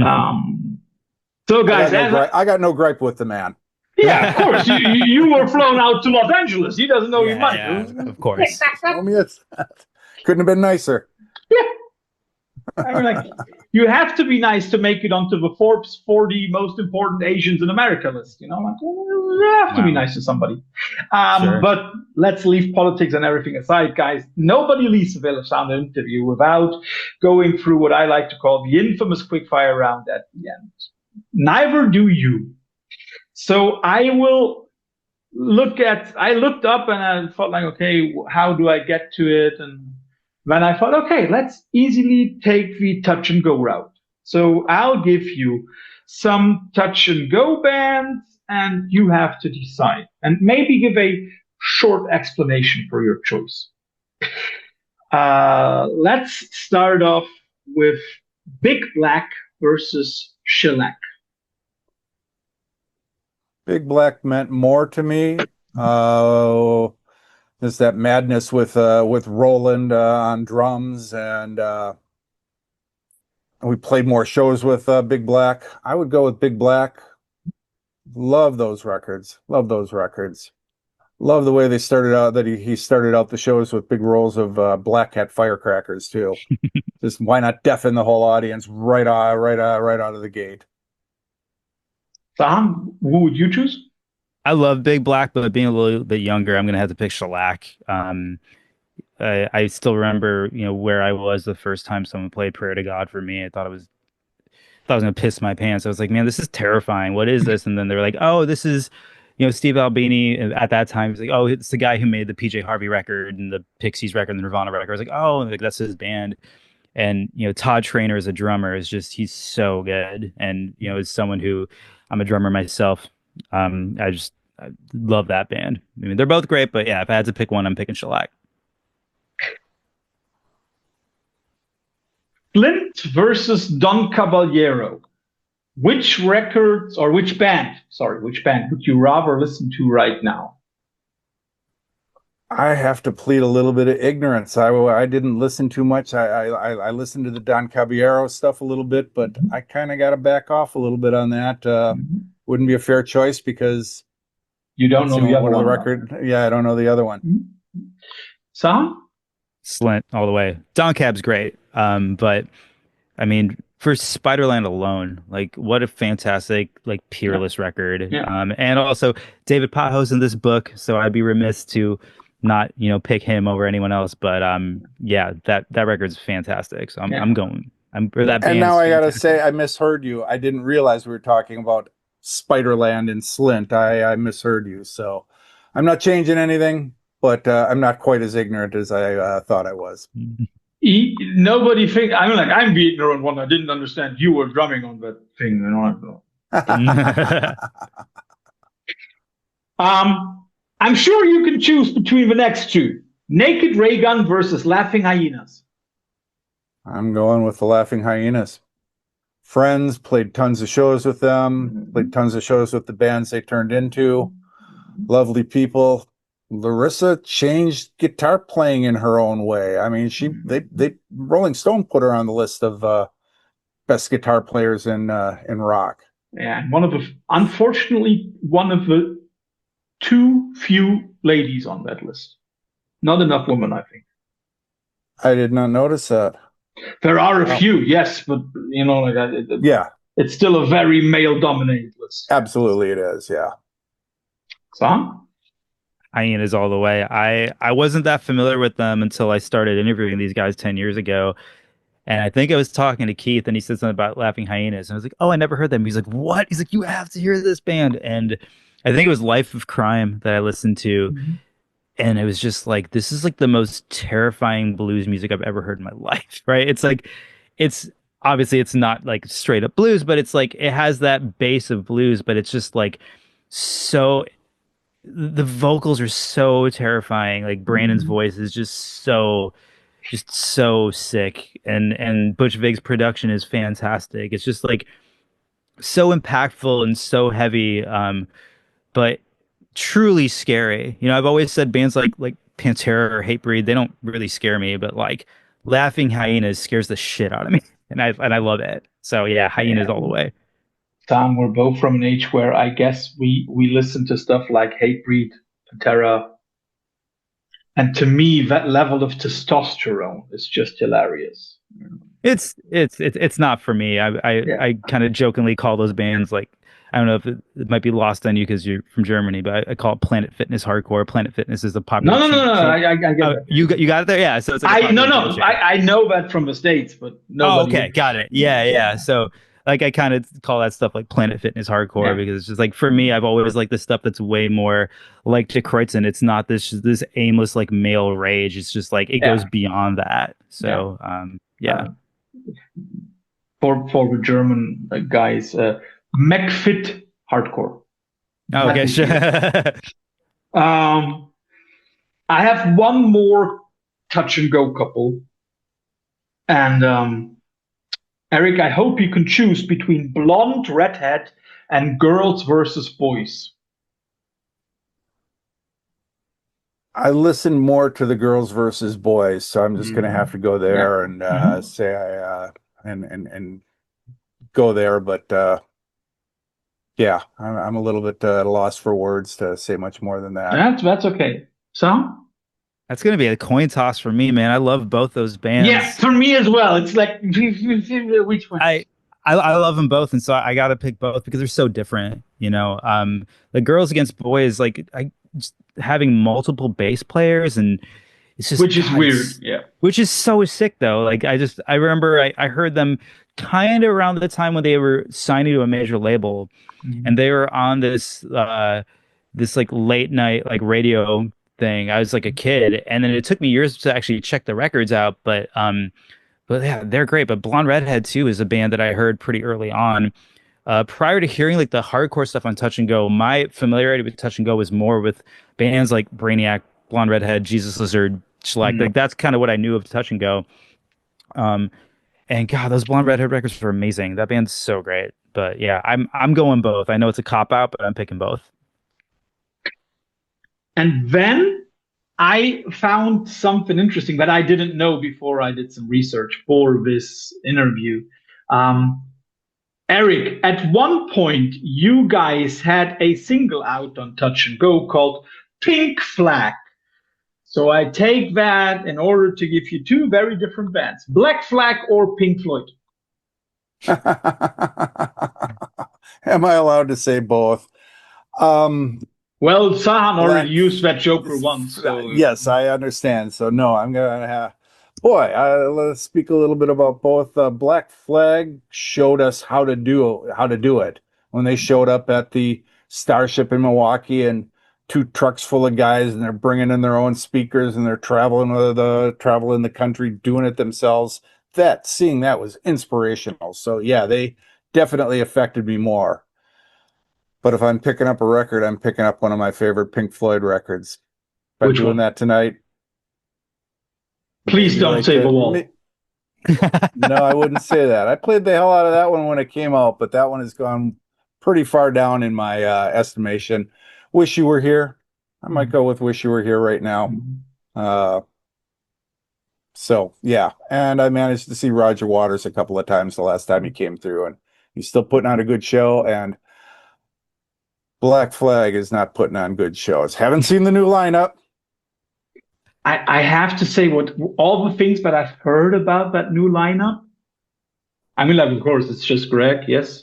So guys, I got no gripe with the man. Yeah, of course. You were flown out to Los Angeles. He doesn't know you might. Yeah, of course. Couldn't have been nicer. Yeah. I mean, like, you have to be nice to make it onto the Forbes 40 most important Asians in America list. Like, you have to be nice to somebody. Sure. But let's leave politics and everything aside, guys. Nobody leaves a Veil of Sound interview without going through what I like to call the infamous quickfire round at the end. Neither do you. So I looked up and I thought, like, okay, how do I get to it? And then I thought, okay, let's easily take the touch and go route. So I'll give you some touch and go bands and you have to decide and maybe give a short explanation for your choice. Let's start off with Big Black versus Shellac. Big Black meant more to me. There's that madness with Roland on drums, and we played more shows with Big Black. I would go with Big Black. Love those records. Love those records. Love the way they started out. That he started out the shows with big rolls of Black Cat firecrackers too. Just why not deafen the whole audience right out of the gate. Sahan, who would you choose? I love Big Black, but being a little bit younger, I'm gonna have to pick Shellac. I still remember, where I was the first time someone played "Prayer to God" for me. I thought I was gonna piss my pants. I was like, man, this is terrifying. What is this? And then they were like, oh, this is, Steve Albini. At that time, he's like, oh, it's the guy who made the PJ Harvey record and the Pixies record and the Nirvana record. I was like, oh, like that's his band. And Todd Traynor as a drummer he's so good. And as someone who, I'm a drummer myself. I love that band. I mean, they're both great, but yeah, if I had to pick one, I'm picking Shellac. Flint versus Don Caballero. Which records or which band would you rather listen to right now? I have to plead a little bit of ignorance. I didn't listen too much. I listened to the Don Caballero stuff a little bit, but I kind of got to back off a little bit on that. Wouldn't be a fair choice because you don't know the other one. The record. Yeah, I don't know the other one. Sam? Slint all the way. Don Cab's great. But I mean, for Spiderland alone, like what a fantastic, like peerless record. Yeah. And also David Pajo's in this book, so I'd be remiss to not, pick him over anyone else. But yeah, that record's fantastic. So I'm going. That and now I gotta say, I misheard you. I didn't realize we were talking about Spiderland and Slint. I misheard you. So I'm not changing anything, but I'm not quite as ignorant as I thought I was. Nobody think I'm like I'm the ignorant one. I didn't understand you were drumming on that thing. You know. I'm sure you can choose between the next two: Naked Ray Gun versus Laughing Hyenas. I'm going with the Laughing Hyenas. Friends, played tons of shows with them, played tons of shows with the bands they turned into. Lovely people. Larissa changed guitar playing in her own way. I mean, they Rolling Stone put her on the list of best guitar players in rock. Yeah, unfortunately one of the too few ladies on that list. Not enough women, I think. I did not notice that. There are a few, yes, but you know, yeah, it's still a very male-dominated list. Absolutely, it is. Yeah. Sahan? Hyenas all the way. I wasn't that familiar with them until I started interviewing these guys 10 years ago. And I think I was talking to Keith and he said something about Laughing Hyenas. And I was like, oh, I never heard them. He's like, what? He's like, you have to hear this band. And I think it was Life of Crime that I listened to. Mm-hmm. And it was just like, this is like the most terrifying blues music I've ever heard in my life. Right. It's like, it's obviously it's not like straight up blues, but it's like, it has that base of blues, but it's just like so, the vocals are so terrifying. Like Brandon's voice is just so sick, and Butch Vig's production is fantastic. It's just like so impactful and so heavy, but truly scary. You know, I've always said bands like Pantera or Hatebreed, they don't really scare me, but like Laughing Hyenas scares the shit out of me, and I love it. So yeah, Hyenas all the way. Tom, we're both from an age where I guess we listen to stuff like Hatebreed, Pantera, and to me that level of testosterone is just hilarious. It's not for me. I kind of jokingly call those bands like, I don't know if it might be lost on you because you're from Germany, but I call it Planet Fitness hardcore. Planet Fitness is the popular. No. I get that. You got it there, yeah. So it's like I know that from the States, but nobody. Oh, okay, got it. Yeah. So like I kind of call that stuff like Planet Fitness hardcore because it's just like for me, I've always liked the stuff that's way more like Die Kreuzen. It's not this aimless like male rage. It's just like it goes beyond that. So for the German guys, McFit hardcore. Oh, okay, sure. I have one more touch and go couple, and Erik, I hope you can choose between Blonde Redhead and Girls versus Boys. I listen more to the Girls versus Boys, so I'm just going to have to go there and say and go there. But yeah, I'm a little bit at a loss for words to say much more than that. That's okay. So that's going to be a coin toss for me, man. I love both those bands. Yeah, for me as well. It's like which one? I love them both, and so I got to pick both because they're so different. You know, the Girls Against Boys, like just having multiple bass players, and it's just which is weird, which is so sick though. Like I remember I heard them kind of around the time when they were signing to a major label, and they were on this like late night like radio thing. I was like a kid, and then it took me years to actually check the records out, but yeah, they're great. But Blonde Redhead too is a band that I heard pretty early on. Prior to hearing like the hardcore stuff on Touch and Go, my familiarity with Touch and Go was more with bands like Brainiac, Blonde Redhead, Jesus Lizard, Shellac. Like that's kind of what I knew of Touch and Go. And God, those Blonde Redhead records were amazing. That band's so great. But yeah, I'm going both. I know it's a cop out, but I'm picking both. And then I found something interesting that I didn't know before I did some research for this interview. Erik, at one point, you guys had a single out on Touch and Go called Pink Flag. So I take that in order to give you two very different bands, Black Flag or Pink Floyd. Am I allowed to say both? Well, Sahan already used that joker once. So. Yes, I understand. So no, I'm gonna have. Boy, let's speak a little bit about both. Black Flag showed us how to do it when they showed up at the Starship in Milwaukee in 2 trucks full of guys, and they're bringing in their own speakers, and they're traveling the country, doing it themselves. Seeing that was inspirational. So yeah, they definitely affected me more. But if I'm picking up a record, I'm picking up one of my favorite Pink Floyd records. If I'm doing that tonight. Please don't say The Wall. No, I wouldn't say that. I played the hell out of that one when it came out, but that one has gone pretty far down in my estimation. Wish You Were Here. I might go with Wish You Were Here right now. So, yeah. And I managed to see Roger Waters a couple of times the last time he came through, and he's still putting on a good show, and Black Flag is not putting on good shows. Haven't seen the new lineup. I have to say, all the things that I've heard about that new lineup, I mean, like, of course, it's just Greg, yes.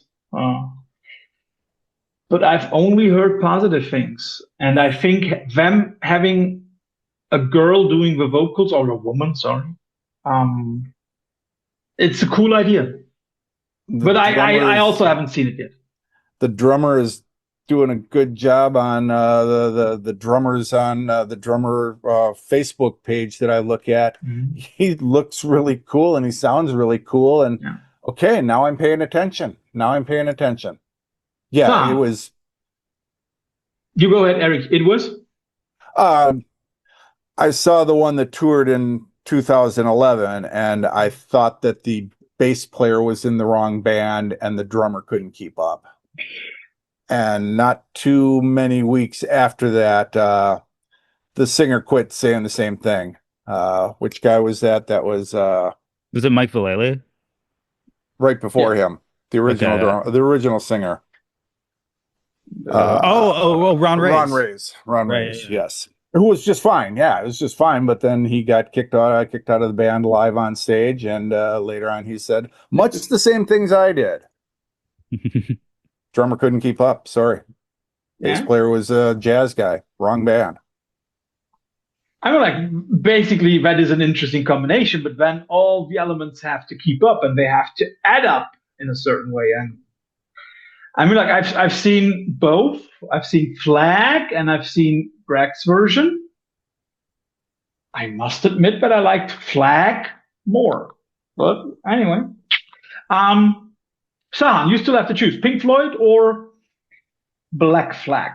But I've only heard positive things. And I think them having a girl doing the vocals, or a woman, sorry, it's a cool idea. But I also haven't seen it yet. The drummer is doing a good job on the drummers on the drummer Facebook page that I look at. He looks really cool and he sounds really cool. And okay, now I'm paying attention. Yeah, it was. You go ahead, Erik. It was? I saw the one that toured in 2011, and I thought that the bass player was in the wrong band and the drummer couldn't keep up. And not too many weeks after that, the singer quit saying the same thing. Which guy was that? That was it Mike Vallely? Right before him, the original singer. Ron Reyes. Ron Reyes, yes. Who was just fine. Yeah, it was just fine. But then he got kicked out of the band live on stage, and later on he said much the same things I did. Drummer couldn't keep up. Sorry. Bass player was a jazz guy. Wrong band. I mean, like, basically that is an interesting combination, but then all the elements have to keep up and they have to add up in a certain way. And I mean, like, I've seen both. I've seen Flag and I've seen Greg's version. I must admit that I liked Flag more. But anyway. Sahan, you still have to choose Pink Floyd or Black Flag.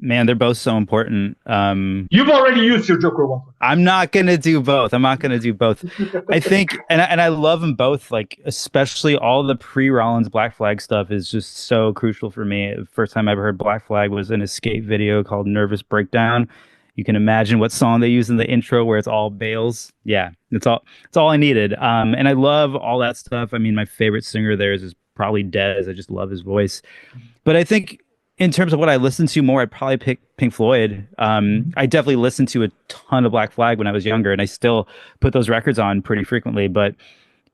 Man, they're both so important. You've already used your Joker one. I'm not gonna do both. I think, and I love them both. Like, especially all the pre-Rollins Black Flag stuff is just so crucial for me. The first time I ever heard Black Flag was an Escape video called "Nervous Breakdown." You can imagine what song they use in the intro where it's all Bales. Yeah, it's all I needed. And I love all that stuff. I mean, my favorite singer there is probably Dez. I just love his voice. But I think in terms of what I listen to more, I'd probably pick Pink Floyd. I definitely listened to a ton of Black Flag when I was younger, and I still put those records on pretty frequently. But,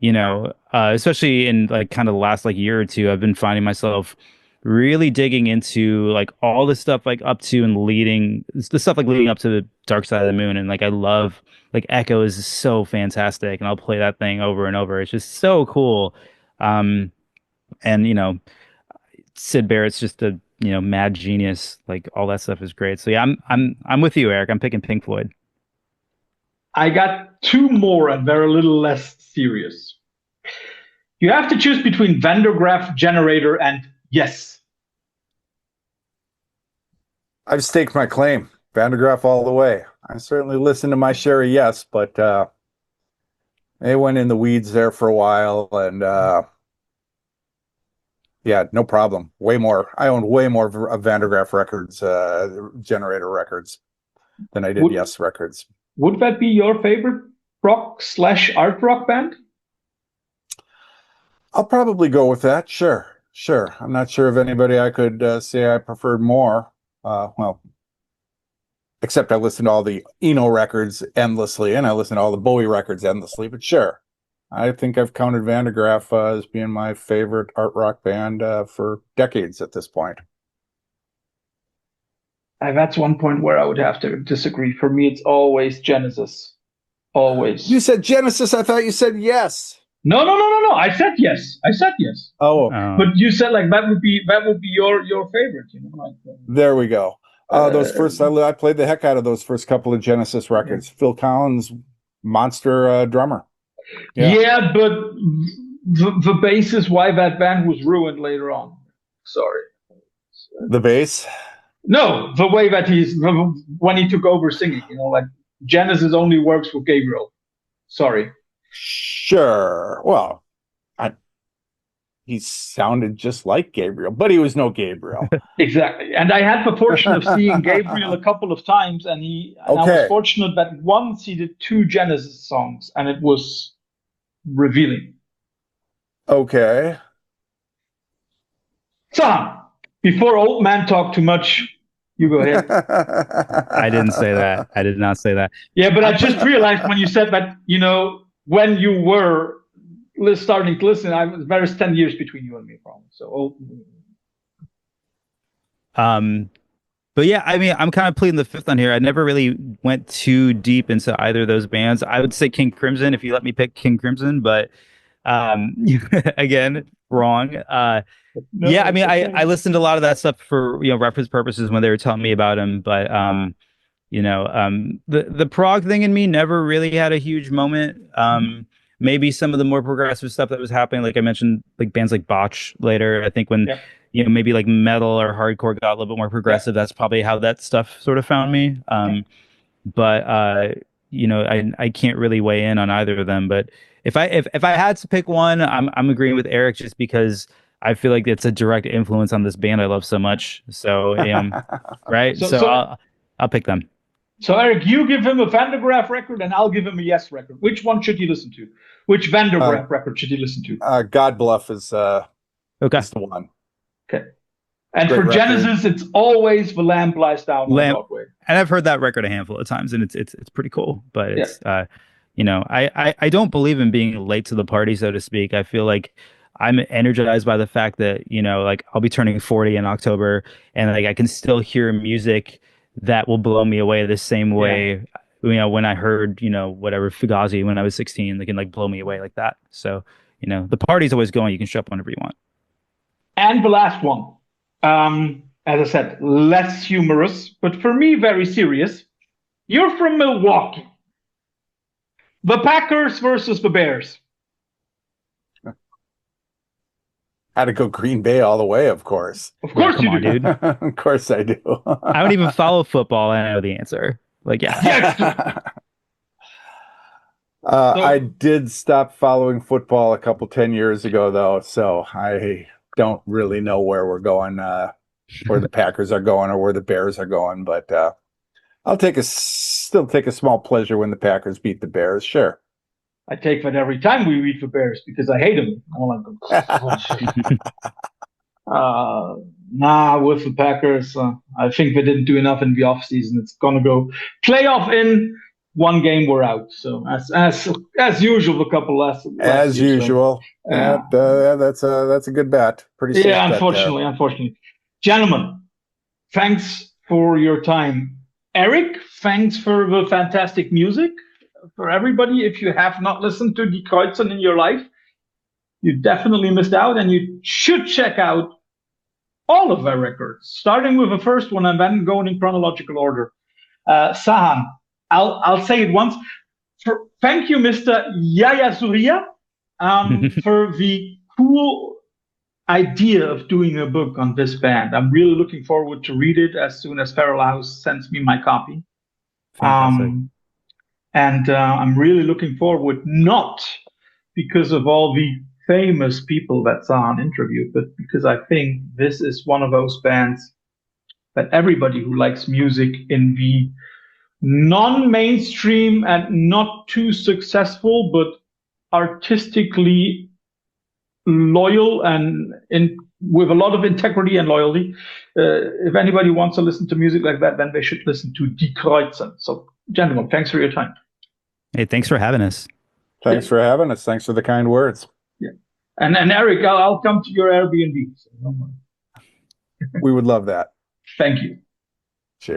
you know, especially in like kind of the last like year or two, I've been finding myself really digging into like all the stuff like up to and leading up to the Dark Side of the Moon. And like I love like Echo is so fantastic, and I'll play that thing over and over. It's just so cool. And you know, Sid Barrett's just a mad genius. Like all that stuff is great. So yeah, I'm with you, Erik. I'm picking Pink Floyd. I got two more and they're a little less serious. You have to choose between Van der Graaf, Generator, and Yes. I've staked my claim. Van der Graaf all the way. I certainly listened to my share of Yes, but they went in the weeds there for a while, and yeah, no problem. Way more. I own way more of Van der Graaf records, Generator records, than I did Yes records. Would that be your favorite rock/art rock band? I'll probably go with that. Sure. I'm not sure of anybody I could say I preferred more. Well, except I listen to all the Eno records endlessly, and I listen to all the Bowie records endlessly. But sure, I think I've counted Van der Graaf as being my favorite art rock band for decades at this point. That's one point where I would have to disagree. For me, it's always Genesis. Always. You said Genesis. I thought you said Yes. No. I said yes. Oh. But you said like that would be your favorite. Like, there we go. Those first, I played the heck out of those first couple of Genesis records. Yeah. Phil Collins, monster drummer. Yeah, but the bass is why that band was ruined later on. Sorry. The bass? No, the way that when he took over singing, like Genesis only works with Gabriel. Sorry. Sure. Well, he sounded just like Gabriel, but he was no Gabriel. Exactly. And I had the fortune of seeing Gabriel a couple of times, and I was fortunate that once he did 2 Genesis songs, and it was revealing. Okay. So, before old man talk too much, you go ahead. I didn't say that. I did not say that. Yeah, but I just realized when you said that, when you were starting to listen, there's 10 years between you and me, probably. So, but yeah, I mean, I'm kind of pleading the fifth on here. I never really went too deep into either of those bands. I would say King Crimson if you let me pick King Crimson, but again, wrong. No, yeah, I mean, okay. I listened to a lot of that stuff for reference purposes when they were telling me about him, but the prog thing in me never really had a huge moment. Maybe some of the more progressive stuff that was happening, like I mentioned, like bands like Botch later. I think when maybe like metal or hardcore got a little bit more progressive, that's probably how that stuff sort of found me. But I can't really weigh in on either of them. But if I had to pick one, I'm agreeing with Erik just because I feel like it's a direct influence on this band I love so much. So right. So I'll pick them. So Erik, you give him a Van der Graaf record, and I'll give him a Yes record. Which one should you listen to? Which Van der Graaf record should you listen to? God Bluff is the one. Okay. And great for record. Genesis, it's always The Lamb Lies Down on Broadway. And I've heard that record a handful of times, and it's pretty cool. But it's I don't believe in being late to the party, so to speak. I feel like I'm energized by the fact that like I'll be turning 40 in October, and like I can still hear music that will blow me away the same way. When I heard whatever Fugazi when I was 16, they can like blow me away like that. So the party's always going. You can show up whenever you want. And the last one, as I said, less humorous, but for me very serious. You're from Milwaukee. The Packers versus the Bears. Had to go Green Bay all the way, of course. Of course you do, dude. Of course I do. I don't even follow football. I know the answer. Like, yeah. I did stop following football a couple 10 years ago, though, so I don't really know where we're going, where the Packers are going or where the Bears are going, but I'll still take a small pleasure when the Packers beat the Bears, sure. I take that every time we read for Bears because I hate them. With the Packers, I think they didn't do enough in the offseason. It's going to go playoff in, one game we're out. So as usual, a couple less. As usual. So. That's a good bet. Pretty safe unfortunately. Gentlemen, thanks for your time. Erik, thanks for the fantastic music. For everybody, if you have not listened to Die Kreuzen in your life, you definitely missed out, and you should check out all of their records, starting with the first one and then going in chronological order. Sahan, I'll say it once. Thank you, Mr. Jayasuriya, for the cool idea of doing a book on this band. I'm really looking forward to read it as soon as Feral House sends me my copy. And I'm really looking forward, not because of all the famous people that Sahan interviewed, but because I think this is one of those bands that everybody who likes music in the non-mainstream and not too successful, but artistically loyal and with a lot of integrity and loyalty. If anybody wants to listen to music like that, then they should listen to Die Kreuzen. So, gentlemen, thanks for your time. Hey, thanks for having us. Thanks for having us. Thanks for the kind words. Yeah. And Erik, I'll come to your Airbnb. So we would love that. Thank you.